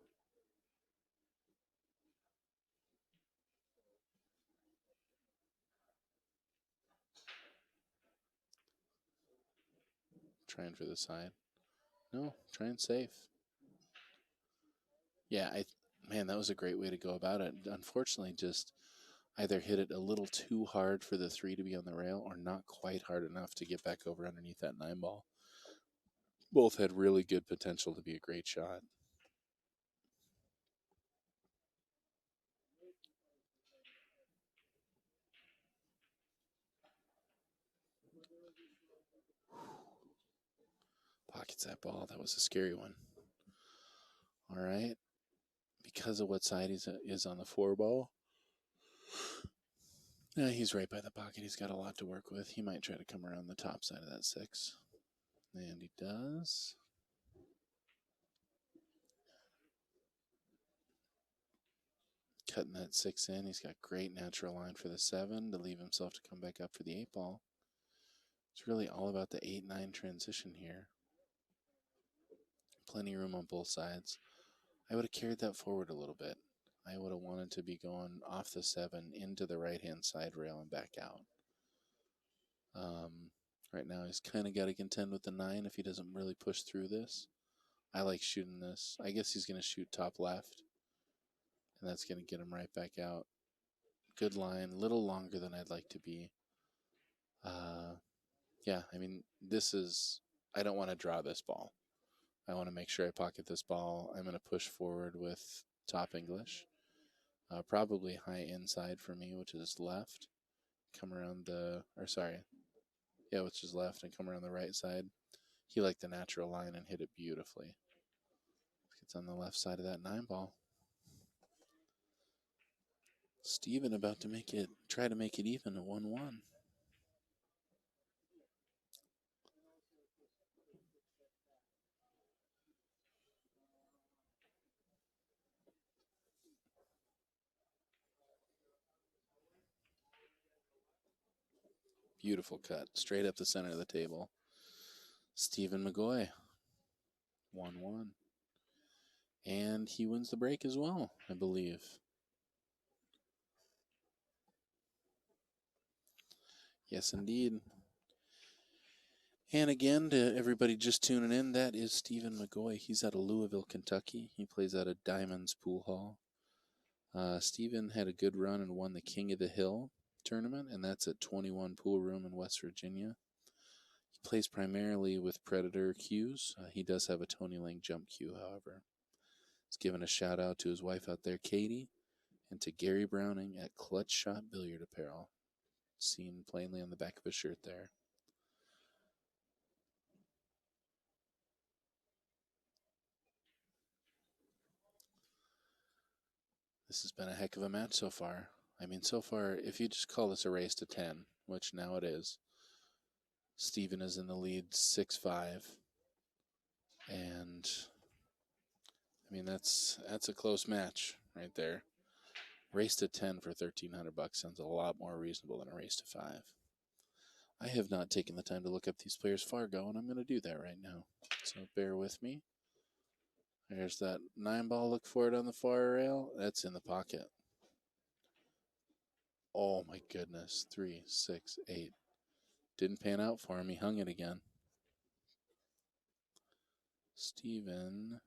Trying for the side. No, trying safe. Yeah, man, that was a great way to go about it. Unfortunately, just either hit it a little too hard for the 3 to be on the rail or not quite hard enough to get back over underneath that 9 ball. Both had really good potential to be a great shot. Pockets that ball. That was a scary one. All right. Because of what side he is on the 4 ball, yeah, he's right by the pocket. He's got a lot to work with. He might try to come around the top side of that 6. And he does. Cutting that 6 in. He's got great natural line for the 7 to leave himself to come back up for the 8 ball. It's really all about the 8-9 transition here. Plenty of room on both sides. I would have carried that forward a little bit. I would have wanted to be going off the 7 into the right-hand side rail and back out. Right now he's kind of got to contend with the 9 if he doesn't really push through this. I like shooting this. I guess he's going to shoot top left, and that's going to get him right back out. Good line, a little longer than I'd like to be. Yeah, I mean, I don't want to draw this ball. I want to make sure I pocket this ball. I'm going to push forward with top English. Probably high inside for me, which is left. Come around which is left, and come around the right side. He liked the natural line and hit it beautifully. Gets on the left side of that 9 ball. Steven about to try to make it even at 1-1. Beautiful cut, straight up the center of the table. Stephen McGaughey, 1-1. And he wins the break as well, I believe. Yes, indeed. And again, to everybody just tuning in, that is Stephen McGaughey. He's out of Louisville, Kentucky. He plays out of Diamonds Pool Hall. Stephen had a good run and won the King of the Hill tournament, and that's at 21 Pool Room in West Virginia. He plays primarily with Predator cues. He does have a Tony Lang jump cue, however. He's giving a shout out to his wife out there, Katie, and to Gary Browning at Clutch Shot Billiard Apparel, seen plainly on the back of his shirt there. This has been a heck of a match so far. I mean, so far, if you just call this a race to 10, which now it is, Steven is in the lead 6-5. And, I mean, that's a close match right there. Race to 10 for $1,300 sounds a lot more reasonable than a race to 5. I have not taken the time to look up these players' Fargo, and I'm going to do that right now. So bear with me. There's that 9 ball. Look for it on the far rail. That's in the pocket. Oh my goodness. 3, 6, 8. Didn't pan out for him. He hung it again. Steven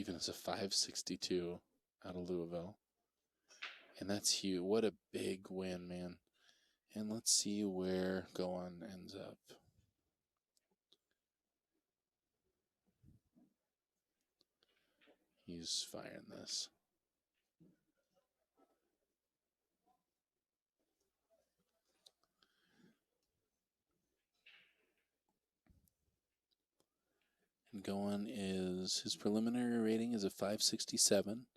is a 562 out of Louisville. And that's huge. What a big win, man. And let's see where Gowan ends up. He's firing this. And Gowan is, his preliminary rating is a 567.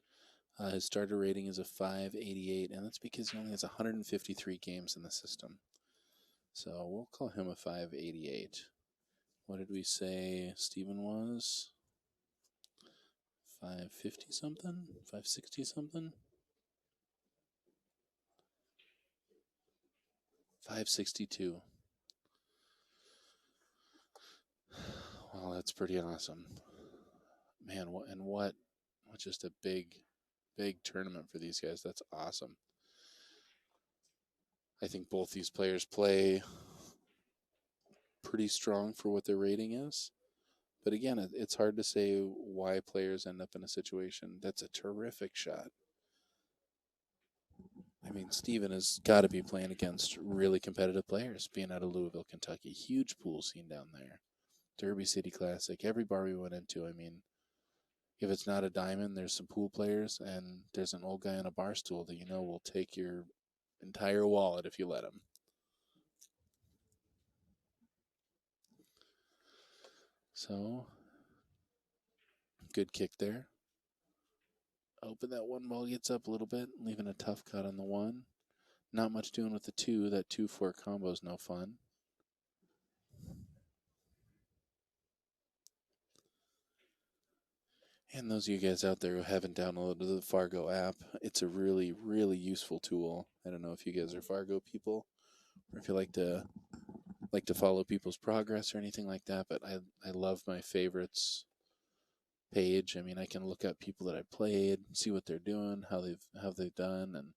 His starter rating is a 588, and that's because he only has 153 games in the system. So we'll call him a 588. What did we say Steven was? 550 something? 560 something? 562. Well, that's pretty awesome. Man, what just a big tournament for these guys. That's awesome. I think both these players play pretty strong for what their rating is. But again, it's hard to say why players end up in a situation. That's a terrific shot. I mean, Steven has got to be playing against really competitive players, being out of Louisville, Kentucky. Huge pool scene down there. Derby City Classic. Every bar we went into, I mean, if it's not a diamond, there's some pool players, and there's an old guy on a bar stool that you know will take your entire wallet if you let him. So, good kick there. Hoping that one ball gets up a little bit, leaving a tough cut on the one. Not much doing with the two. That 2-4 combo is no fun. And those of you guys out there who haven't downloaded the Fargo app, it's a really, really useful tool. I don't know if you guys are Fargo people or if you like to follow people's progress or anything like that, but I love my favorites page. I mean, I can look up people that I played, see what they're doing, how they've done, and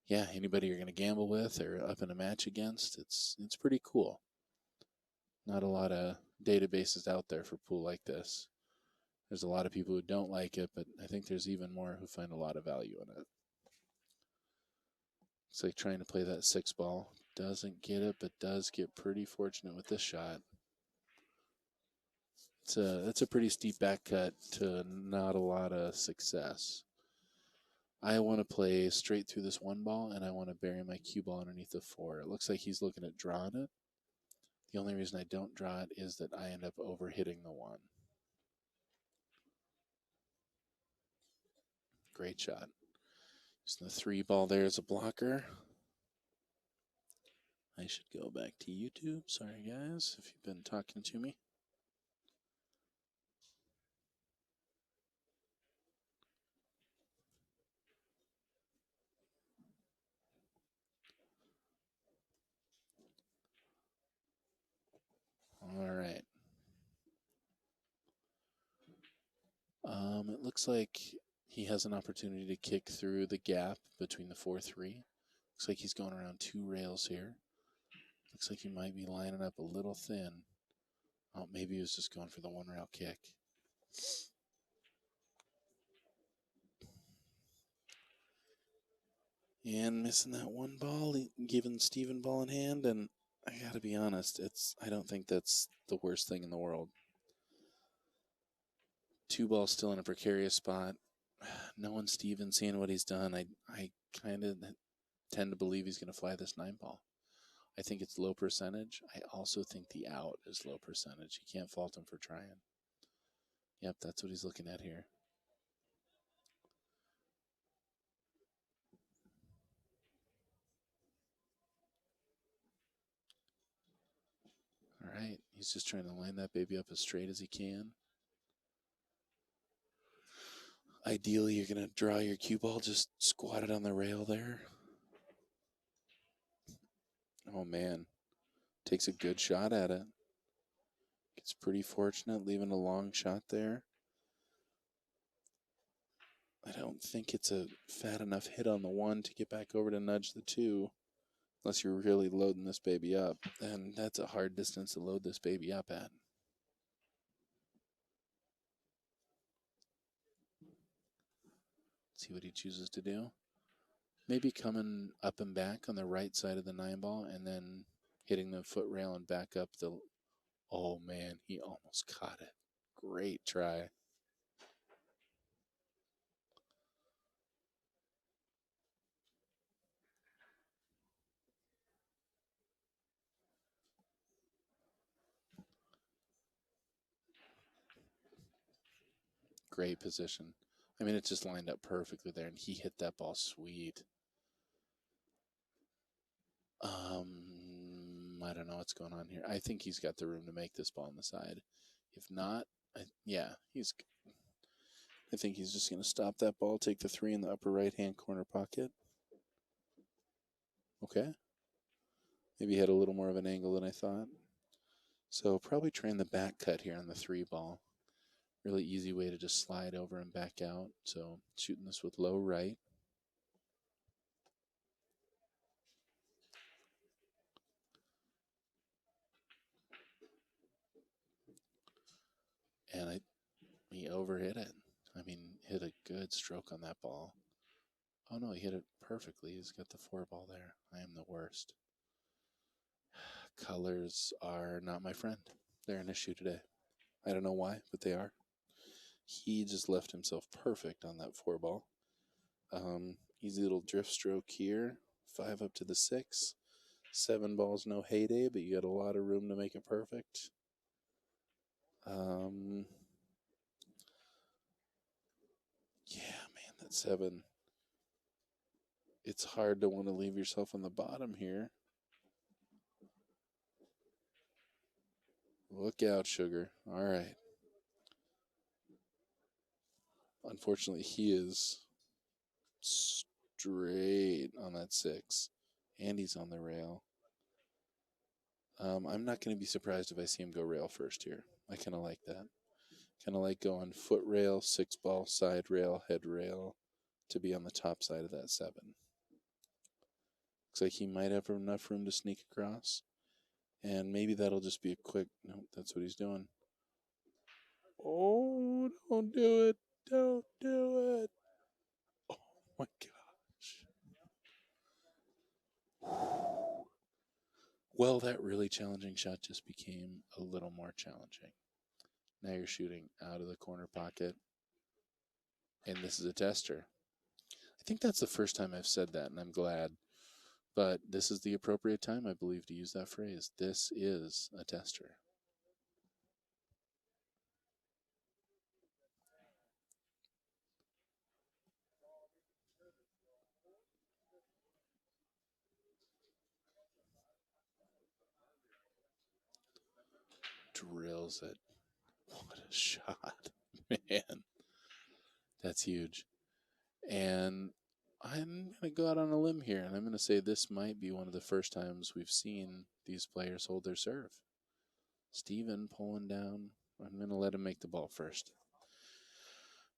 yeah, anybody you're going to gamble with or up in a match against, it's pretty cool. Not a lot of databases out there for pool like this. There's a lot of people who don't like it, but I think there's even more who find a lot of value in it. It's like trying to play that 6 ball. Doesn't get it, but does get pretty fortunate with this shot. It's a pretty steep back cut to not a lot of success. I want to play straight through this 1 ball, and I want to bury my cue ball underneath the 4. It looks like he's looking at drawing it. The only reason I don't draw it is that I end up over hitting the 1. Great shot. Using the 3 ball there as a blocker. I should go back to YouTube. Sorry, guys, if you've been talking to me. All right. It looks like he has an opportunity to kick through the gap between the 4-3. Looks like he's going around 2 rails here. Looks like he might be lining up a little thin. Oh, maybe he was just going for the 1 rail kick. And missing that 1 ball, giving Steven ball in hand, and I gotta be honest, I don't think that's the worst thing in the world. 2 balls still in a precarious spot. Knowing Steven, seeing what he's done, I kind of tend to believe he's going to fly this 9 ball. I think it's low percentage. I also think the out is low percentage. You can't fault him for trying. Yep, that's what he's looking at here. All right, he's just trying to line that baby up as straight as he can. Ideally, you're going to draw your cue ball, just squat it on the rail there. Oh, man. Takes a good shot at it. It's pretty fortunate, leaving a long shot there. I don't think it's a fat enough hit on the 1 to get back over to nudge the 2. Unless you're really loading this baby up. And that's a hard distance to load this baby up at. See what he chooses to do. Maybe coming up and back on the right side of the 9 ball and then hitting the foot rail and back up the... Oh, man, he almost caught it. Great try. great position. I mean, it just lined up perfectly there, and he hit that ball sweet. I don't know what's going on here. I think he's got the room to make this ball on the side. If not, I think he's just going to stop that ball, take the 3 in the upper right-hand corner pocket. Okay. Maybe he had a little more of an angle than I thought. So probably trying the back cut here on the 3 ball. Really easy way to just slide over and back out. So shooting this with low right. And he overhit it. I mean, hit a good stroke on that ball. Oh no, he hit it perfectly. He's got the 4 ball there. I am the worst. Colors are not my friend. They're an issue today. I don't know why, but they are. He just left himself perfect on that 4 ball. Easy little drift stroke here. 5 up to the 6. 7 balls, no heyday, but you got a lot of room to make it perfect. Yeah, man, that 7. It's hard to want to leave yourself on the bottom here. Look out, sugar. All right. Unfortunately, he is straight on that 6. And he's on the rail. I'm not going to be surprised if I see him go rail first here. I kind of like that. Kind of like going foot rail, 6 ball, side rail, head rail to be on the top side of that 7. Looks like he might have enough room to sneak across. And maybe that'll just be a quick... Nope, that's what he's doing. Oh, don't do it. Don't do it. Oh, my gosh. Well, that really challenging shot just became a little more challenging. Now you're shooting out of the corner pocket. And this is a tester. I think that's the first time I've said that, and I'm glad. But this is the appropriate time, I believe, to use that phrase. This is a tester. Drills it. What a shot. Man, that's huge. And I'm going to go out on a limb here, and I'm going to say this might be one of the first times we've seen these players hold their serve. Steven pulling down. I'm going to let him make the ball first.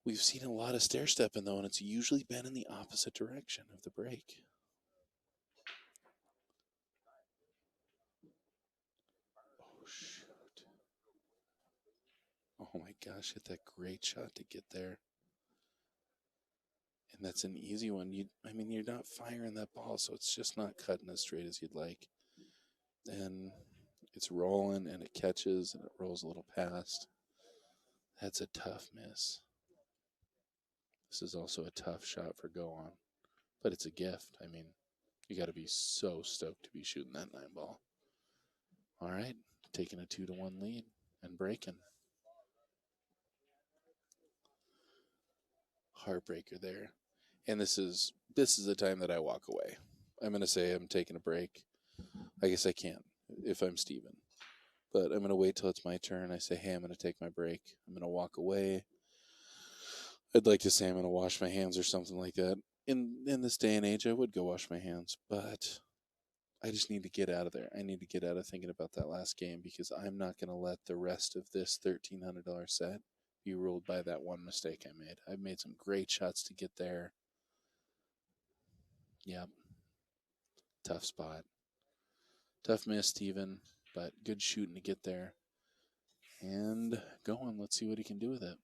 We've seen a lot of stair stepping, though, and it's usually been in the opposite direction of the break. Oh, shoot. Oh, my gosh, hit that great shot to get there. And that's an easy one. You're not firing that ball, so it's just not cutting as straight as you'd like. And it's rolling, and it catches, and it rolls a little past. That's a tough miss. This is also a tough shot for Gowan, but it's a gift. I mean, you got to be so stoked to be shooting that 9 ball. All right, taking a 2-1 lead and breaking. Heartbreaker there. And this is the time that I walk away. I'm going to say I'm taking a break. I guess I can't if I'm Steven. But I'm going to wait till it's my turn. I say, hey, I'm going to take my break. I'm going to walk away. I'd like to say I'm going to wash my hands or something like that. In this day and age, I would go wash my hands. But I just need to get out of there. I need to get out of thinking about that last game because I'm not going to let the rest of this $1,300 set be ruled by that one mistake I made. I've made some great shots to get there. Yep. Tough spot. Tough miss, Steven, but good shooting to get there. And go on. Let's see what he can do with it.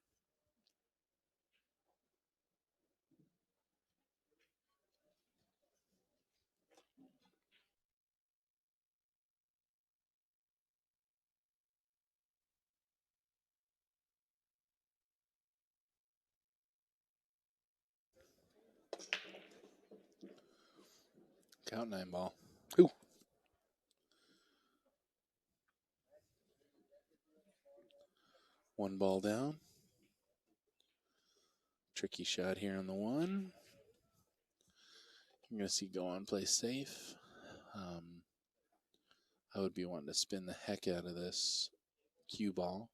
Count 9 ball. Ooh. One ball down. Tricky shot here on the one. You're going to see Gowan play safe. I would be wanting to spin the heck out of this cue ball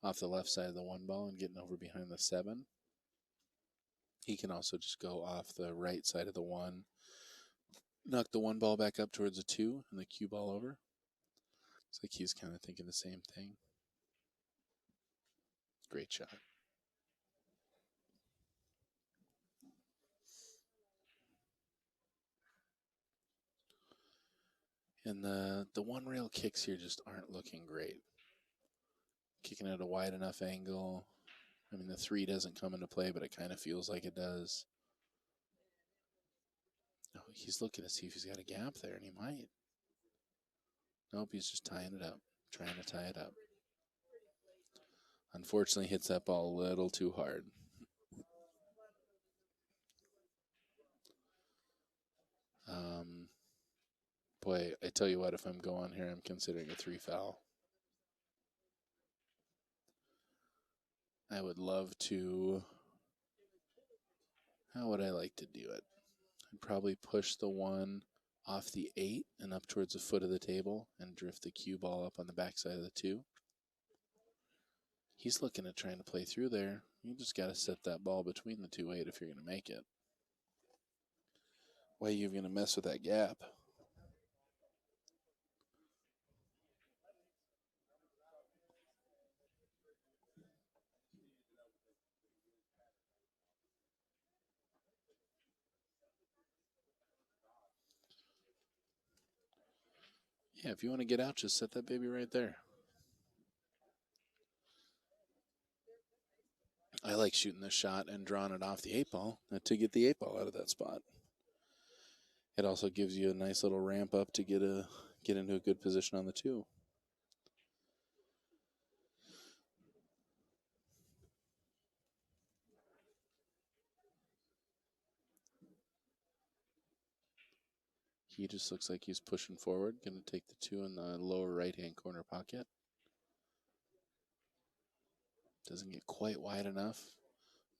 off the left side of the one ball and getting over behind the 7. He can also just go off the right side of the 1, knock the 1 ball back up towards the 2 and the cue ball over. It's like he's kind of thinking the same thing. Great shot. And the one rail kicks here just aren't looking great. Kicking at a wide enough angle. I mean, the 3 doesn't come into play, but it kind of feels like it does. Oh, he's looking to see if he's got a gap there, and he might. Nope, he's just tying it up, trying to tie it up. Unfortunately, hits that ball a little too hard. Boy, I tell you what, if I'm going here, I'm considering a 3 foul. I would love to. How would I like to do it? I'd probably push the 1 off the 8 and up towards the foot of the table and drift the cue ball up on the backside of the 2. He's looking at trying to play through there. You just got to set that ball between the 2-8 if you're going to make it. Why are you going to mess with that gap? Yeah, if you want to get out, just set that baby right there. I like shooting this shot and drawing it off the 8 ball to get the 8 ball out of that spot. It also gives you a nice little ramp up to get into a good position on the 2. He just looks like he's pushing forward, going to take the 2 in the lower right-hand corner pocket. Doesn't get quite wide enough.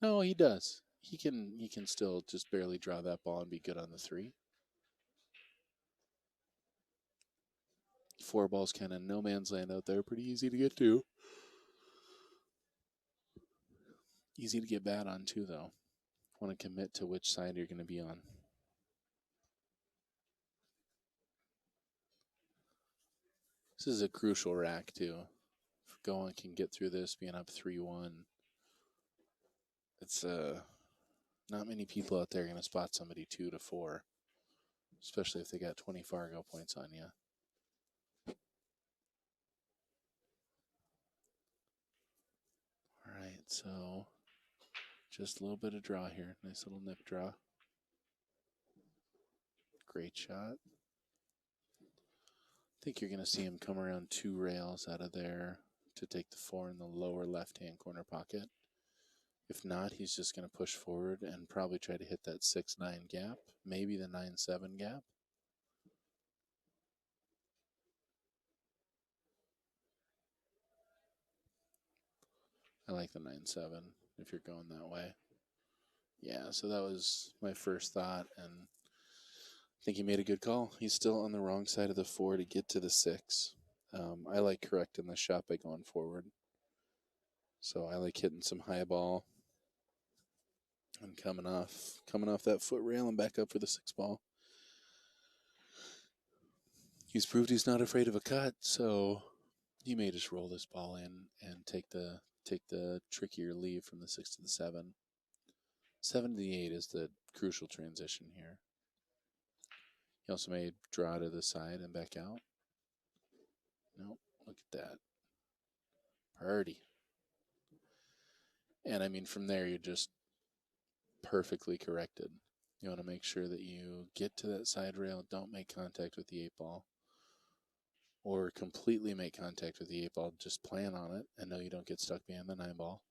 No, he does. He can still just barely draw that ball and be good on the 3. 4 balls kind of no man's land out there. Pretty easy to get to. Easy to get bad on too, though. Want to commit to which side you're going to be on. This is a crucial rack too. If Gowan can get through this, being up 3-1, it's not many people out there are going to spot somebody 2 to 4, especially if they got 20 Fargo points on you. All right, so just a little bit of draw here. Nice little nip draw. Great shot. I think you're going to see him come around 2 rails out of there to take the 4 in the lower left-hand corner pocket. If not, he's just going to push forward and probably try to hit that 6-9 gap, maybe the 9-7 gap. I like the 9-7 if you're going that way. Yeah, so that was my first thought, and I think he made a good call. He's still on the wrong side of the 4 to get to the 6. I like correcting the shot by going forward. So I like hitting some high ball and coming off that foot rail and back up for the 6 ball. He's proved he's not afraid of a cut, so he may just roll this ball in and take the trickier leave from the 6 to the 7. 7 to the 8 is the crucial transition here. He also may draw to the side and back out. Nope, look at that. Party. And I mean, from there, you're just perfectly corrected. You want to make sure that you get to that side rail, don't make contact with the 8 ball, or completely make contact with the 8 ball. Just plan on it and know you don't get stuck behind the 9 ball.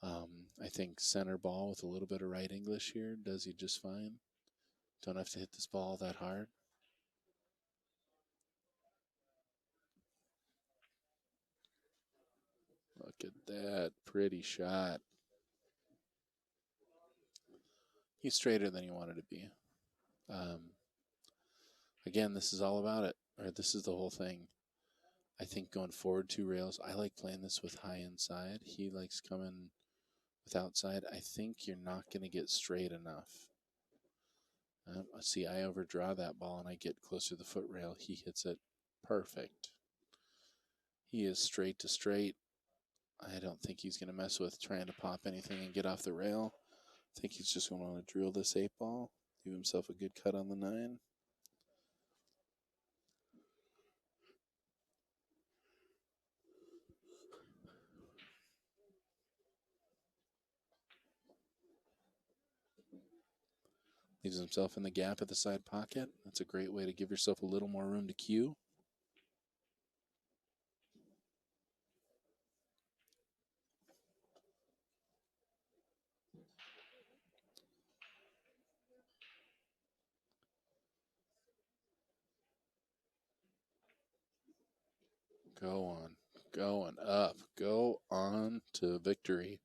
I think center ball with a little bit of right English here does you just fine. Don't have to hit this ball that hard. Look at that. Pretty shot. He's straighter than he wanted to be. Again, this is all about it, or this is the whole thing. I think going forward 2 rails, I like playing this with high inside. He likes coming with outside. I think you're not going to get straight enough. See, I overdraw that ball and I get closer to the foot rail. He hits it perfect. He is straight to straight. I don't think he's going to mess with trying to pop anything and get off the rail. I think he's just going to want to drill this 8 ball, give himself a good cut on the 9. Leaves himself in the gap at the side pocket. That's a great way to give yourself a little more room to cue. Going up, go on to victory.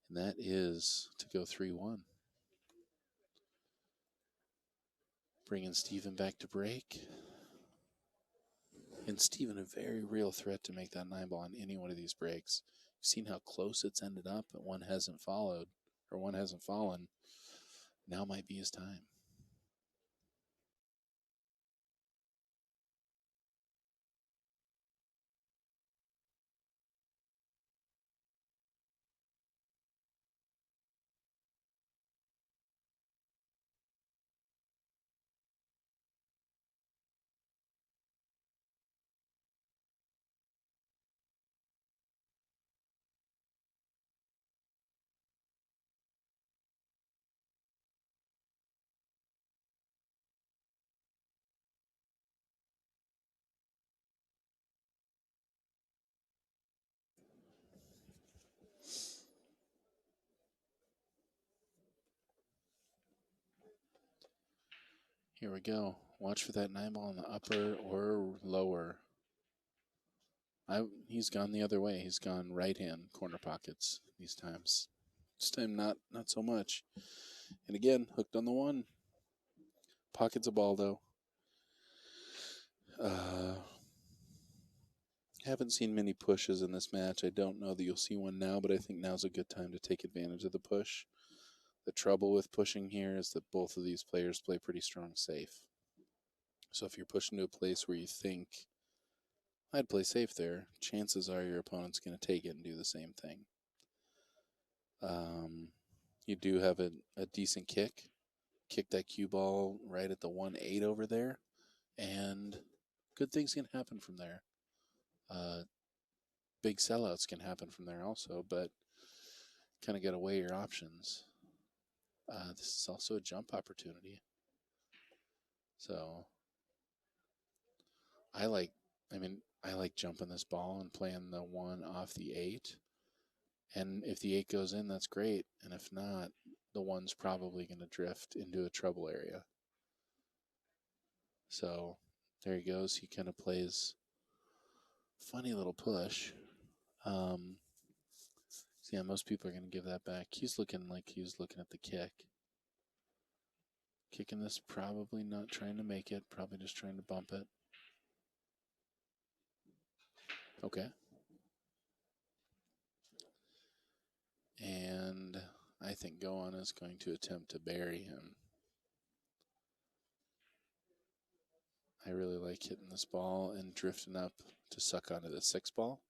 And that is to go 3-1. Bringing Steven back to break. And Steven, a very real threat to make that 9 ball on any one of these breaks. You've seen how close it's ended up, but one hasn't followed, or one hasn't fallen. Now might be his time. Here we go. Watch for that 9 ball in the upper or lower. He's gone the other way. He's gone right hand corner pockets these times. This time not so much. And again, hooked on the 1. Pockets a ball though. Haven't seen many pushes in this match. I don't know that you'll see one now, but I think now's a good time to take advantage of the push. The trouble with pushing here is that both of these players play pretty strong safe. So if you're pushing to a place where you think, I'd play safe there, chances are your opponent's going to take it and do the same thing. You do have a decent kick. Kick that cue ball right at the 1-8 over there, and good things can happen from there. Big sellouts can happen from there also, but kind of got to weigh your options. This is also a jump opportunity. So I like jumping this ball and playing the 1 off the 8. And if the 8 goes in, that's great. And if not, the 1's probably going to drift into a trouble area. So there he goes. He kind of plays funny little push. So yeah, most people are going to give that back. He's looking like he was looking at the kick. Kicking this, probably not trying to make it, probably just trying to bump it. Okay. And I think Gowan is going to attempt to bury him. I really like hitting this ball and drifting up to suck onto the 6 ball,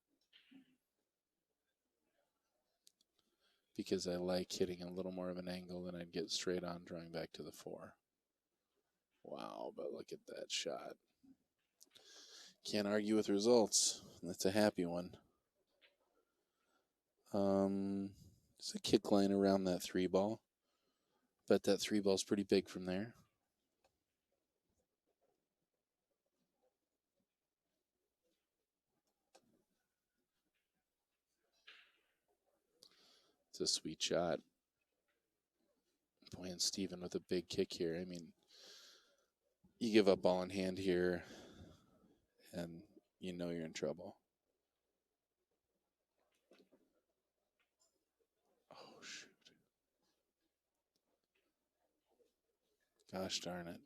because I like hitting a little more of an angle than I'd get straight on drawing back to the 4. Wow, but look at that shot. Can't argue with results. That's a happy one. There's a kick line around that 3 ball. Bet that 3 ball's pretty big from there. It's a sweet shot. Boy, and Steven with a big kick here. I mean, you give up ball in hand here, and you know you're in trouble. Oh, shoot. Gosh darn it.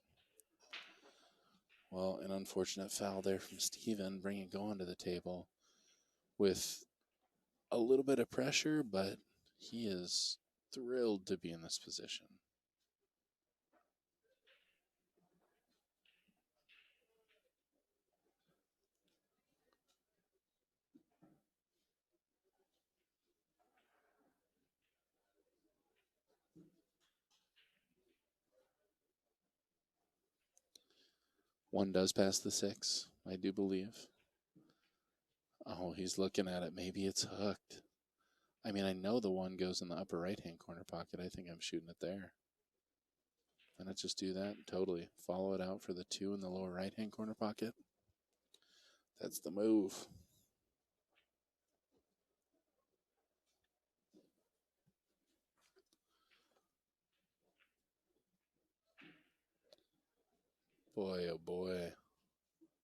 Well, an unfortunate foul there from Steven, bringing Gowan to the table with a little bit of pressure, but he is thrilled to be in this position. One does pass the 6, I do believe. Oh, he's looking at it. Maybe it's hooked. I mean, I know the 1 goes in the upper right-hand corner pocket. I think I'm shooting it there. Why not just do that? Totally. Follow it out for the 2 in the lower right-hand corner pocket. That's the move. Boy, oh boy.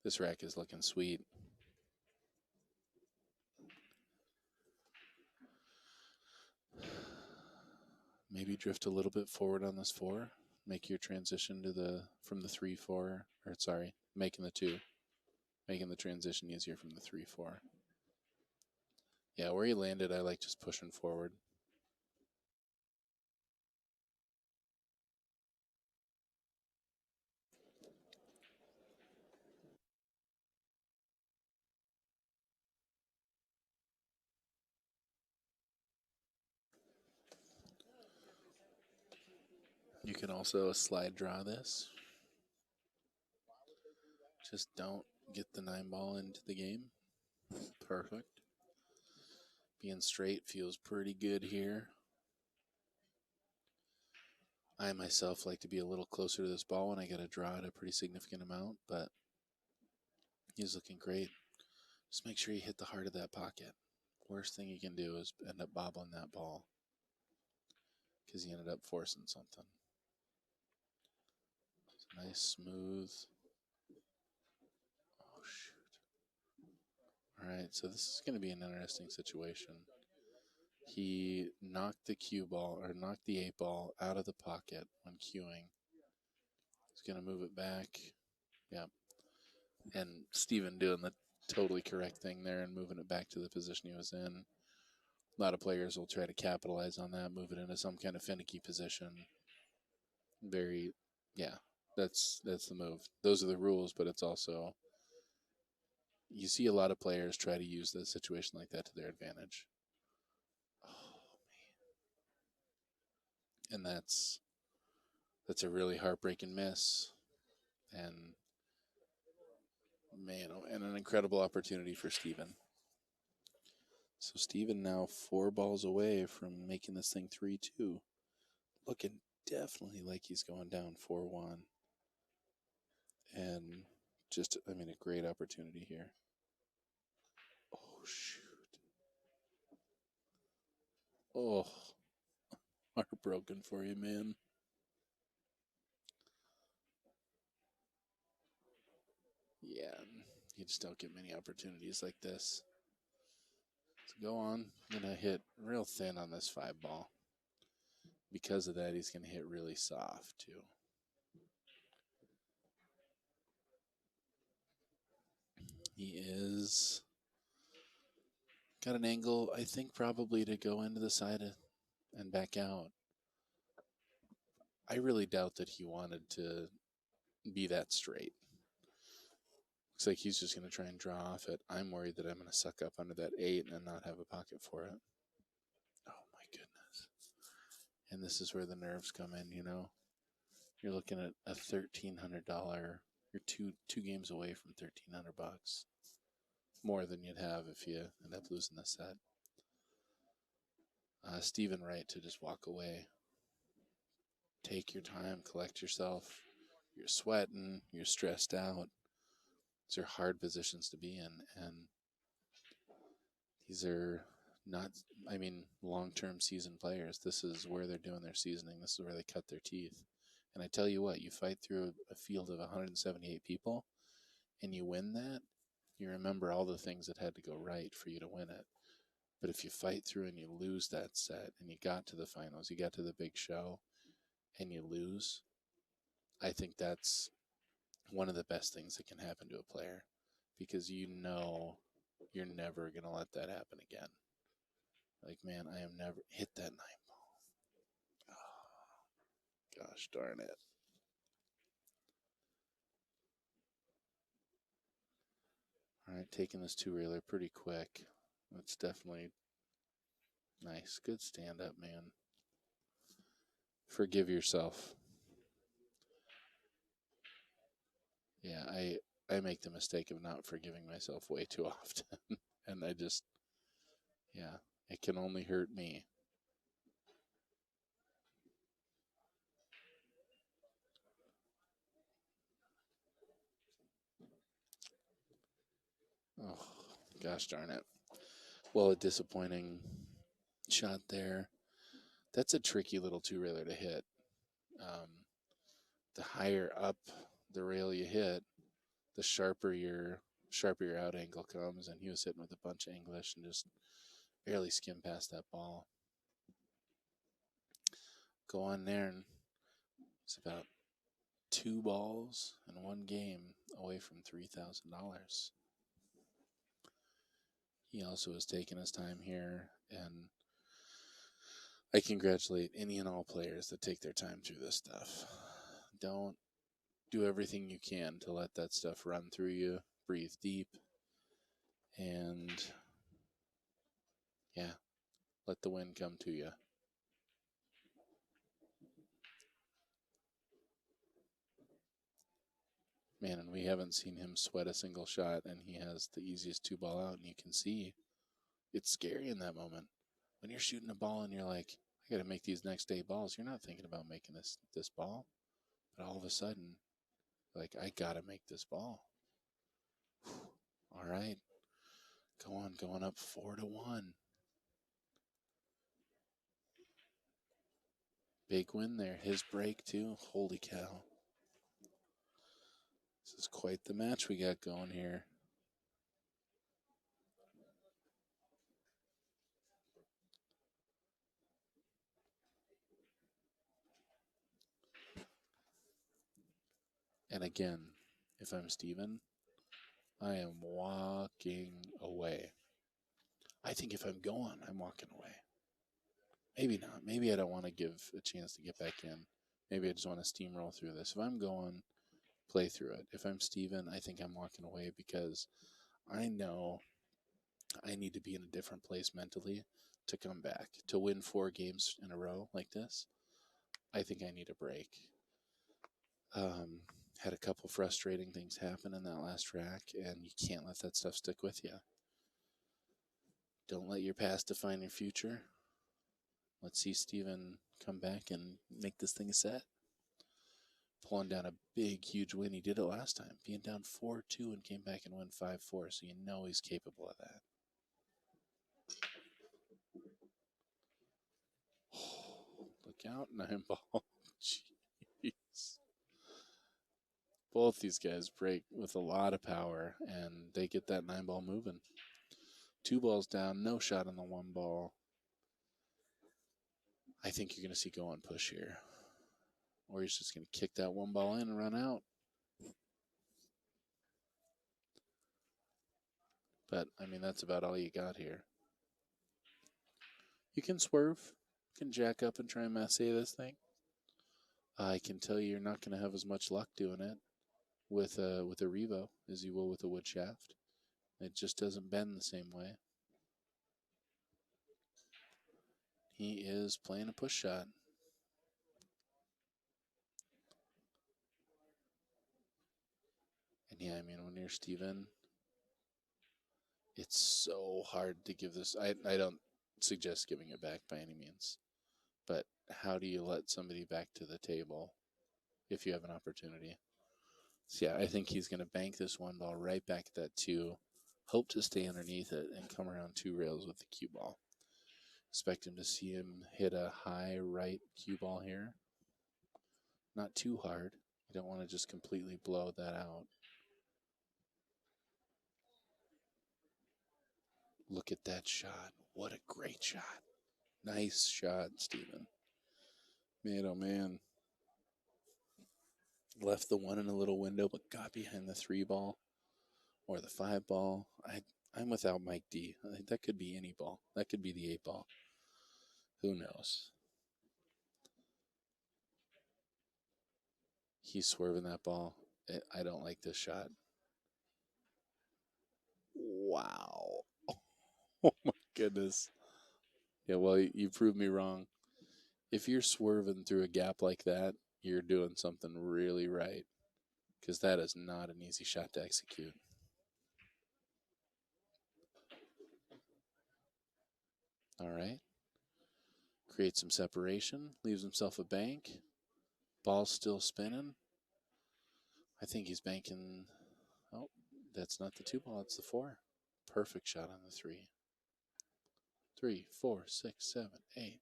This rack is looking sweet. Maybe drift a little bit forward on this 4. Make your transition to from the 3-4, or sorry, making the 2. Making the transition easier from the 3-4. Yeah, where he landed, I like just pushing forward. You can also slide draw this. Just don't get the 9 ball into the game. Perfect. Being straight feels pretty good here. I myself like to be a little closer to this ball when I get a draw at a pretty significant amount, but he's looking great. Just make sure you hit the heart of that pocket. Worst thing you can do is end up bobbling that ball because he ended up forcing something. Nice, smooth. Oh, shoot. All right, so this is going to be an interesting situation. He knocked the cue ball, or knocked the 8 ball out of the pocket when cueing. He's going to move it back. Yep. And Steven doing the totally correct thing there and moving it back to the position he was in. A lot of players will try to capitalize on that, move it into some kind of finicky position. That's the move. Those are the rules, but it's also, you see a lot of players try to use the situation like that to their advantage. Oh, man. And that's a really heartbreaking miss. And, man, and an incredible opportunity for Steven. So Steven now 4 balls away from making this thing 3-2. Looking definitely like he's going down 4-1. And just, I mean, a great opportunity here. Oh, shoot. Oh, heartbroken for you, man. Yeah, you just don't get many opportunities like this. So go on. I'm going to hit real thin on this 5 ball. Because of that, he's going to hit really soft, too. He is got an angle, I think, probably to go into the side and back out. I really doubt that he wanted to be that straight. Looks like he's just going to try and draw off it. I'm worried that I'm going to suck up under that 8 and not have a pocket for it. Oh, my goodness. And this is where the nerves come in, you know. You're looking at a $1,300. You're two games away from $1,300. More than you'd have if you end up losing the set. Steven Wright to just walk away. Take your time, collect yourself. You're sweating, you're stressed out. These are hard positions to be in, and these are not, I mean, long-term seasoned players. This is where they're doing their seasoning. This is where they cut their teeth. And I tell you what, you fight through a field of 178 people, and you win that, you remember all the things that had to go right for you to win it. But if you fight through and you lose that set, and you got to the finals, you got to the big show, and you lose, I think that's one of the best things that can happen to a player, because you know you're never going to let that happen again. Like, man, I am never hit that 9-ball. Oh, gosh darn it. All right, taking this 2-reeler pretty quick. That's definitely nice. Good stand up, man. Forgive yourself. Yeah, I make the mistake of not forgiving myself way too often. And I just, yeah, it can only hurt me. Oh, gosh darn it. Well, a disappointing shot there. That's a tricky little 2-reeler to hit. The higher up the rail you hit, the sharper your out angle comes, and he was hitting with a bunch of English and just barely skimmed past that ball. Gowan Nairn is about 2 balls in one game away from $3,000. He also has taken his time here, and I congratulate any and all players that take their time through this stuff. Don't do everything you can to let that stuff run through you. Breathe deep, and yeah, let the wind come to you. Man, and we haven't seen him sweat a single shot, and he has the easiest 2-ball out, and you can see it's scary in that moment. When you're shooting a ball and you're like, I got to make these next 8 balls, you're not thinking about making this ball. But all of a sudden, like, I got to make this ball. All right. Going up 4-1. Big win there. His break, too. Holy cow. This is quite the match we got going here. And again, if I'm Steven, I am walking away. I think if I'm going, I'm walking away. Maybe not. Maybe I don't want to give a chance to get back in. Maybe I just want to steamroll through this. If I'm going, play through it. If I'm Steven, I think I'm walking away, because I know I need to be in a different place mentally to come back. To win 4 games in a row like this, I think I need a break. Had a couple frustrating things happen in that last track, and you can't let that stuff stick with you. Don't let your past define your future. Let's see Steven come back and make this thing a set. Pulling down a big, huge win. He did it last time, being down 4-2 and came back and won 5-4, so you know he's capable of that. Oh, look out, 9-ball. Jeez. Both these guys break with a lot of power, and they get that 9-ball moving. 2 balls down, no shot on the 1 ball. I think you're going to see Gowan push here. Or he's just going to kick that 1 ball in and run out. But, I mean, that's about all you got here. You can swerve. You can jack up and try and massey this thing. I can tell you, you're not going to have as much luck doing it with a Revo as you will with a wood shaft. It just doesn't bend the same way. He is playing a push shot. And yeah, I mean, when you're Steven, it's so hard to give this. I don't suggest giving it back by any means. But how do you let somebody back to the table if you have an opportunity? So yeah, I think he's going to bank this 1 ball right back at that 2. Hope to stay underneath it and come around 2 rails with the cue ball. Expect him to see him hit a high right cue ball here. Not too hard. You don't want to just completely blow that out. Look at that shot. What a great shot. Nice shot, Steven. Man, oh man. left the 1 in a little window, but got behind the 3 ball or the 5 ball. I'm without Mike D. That could be any ball. That could be the 8 ball. Who knows? He's swerving that ball. I don't like this shot. Wow. Oh my goodness. Yeah, well, you proved me wrong. If you're swerving through a gap like that, you're doing something really right, because that is not an easy shot to execute. All right. Creates some separation, leaves himself a bank. Ball's still spinning. I think he's banking. Oh, that's not the 2 ball, it's the 4. Perfect shot on the 3. 3, 4, 6, 7, 8.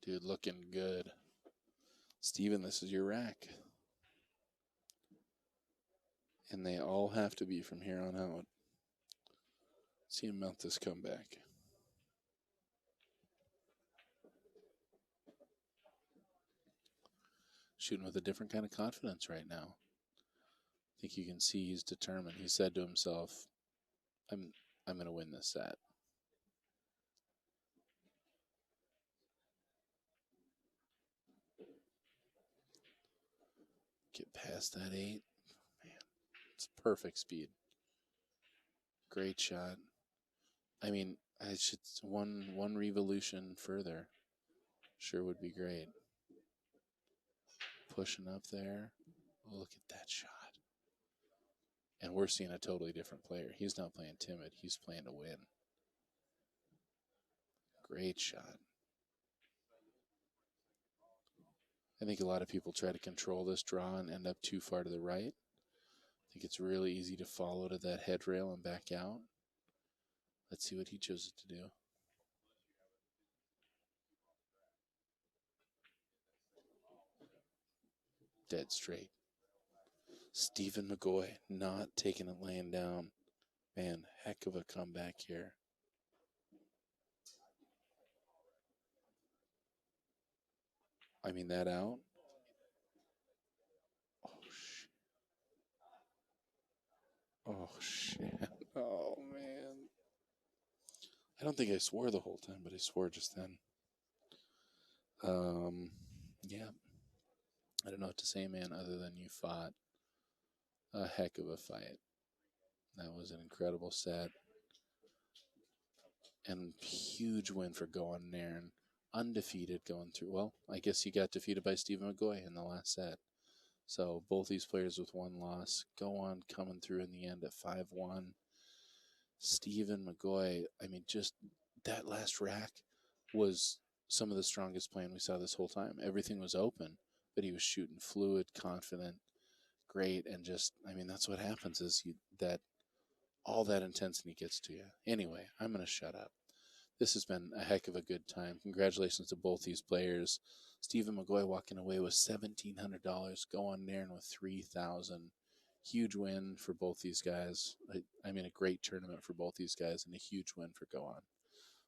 Dude, looking good. Steven, this is your rack. And they all have to be from here on out. See him mount this comeback. Shooting with a different kind of confidence right now. I think you can see he's determined. He said to himself, I'm going to win this set. Get past that 8. Man, it's perfect speed. Great shot. I mean, I should one revolution further. Sure would be great. Pushing up there. Look at that shot. And we're seeing a totally different player. He's not playing timid. He's playing to win. Great shot. I think a lot of people try to control this draw and end up too far to the right. I think it's really easy to follow to that head rail and back out. Let's see what he chooses to do. Dead straight. Stephen McGaughey not taking it laying down. Man, heck of a comeback here. I mean, that out. Oh, shit. Oh, man. I don't think I swore the whole time, but I swore just then. Yeah. I don't know what to say, man, other than you fought a heck of a fight. That was an incredible set. And huge win for Gowan Nairn. Undefeated going through. Well, I guess he got defeated by Stephen McGaughey in the last set. So both these players with 1 loss. Gowan coming through in the end at 5-1. Stephen McGaughey, I mean, just that last rack was some of the strongest playing we saw this whole time. Everything was open, but he was shooting fluid, confident, great, and just, I mean, that's what happens is all that intensity gets to you. Anyway, I'm going to shut up. This has been a heck of a good time. Congratulations to both these players. Stephen McGaughey walking away with $1,700. Gowan Nairn with $3,000. Huge win for both these guys. I mean, a great tournament for both these guys and a huge win for Gowan.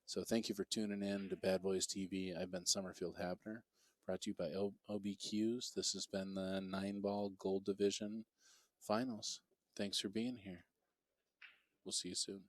So thank you for tuning in to Bad Boys TV. I've been Summerfield Habner, brought to you by OBQs. This has been the 9-ball Gold Division Finals. Thanks for being here. We'll see you soon.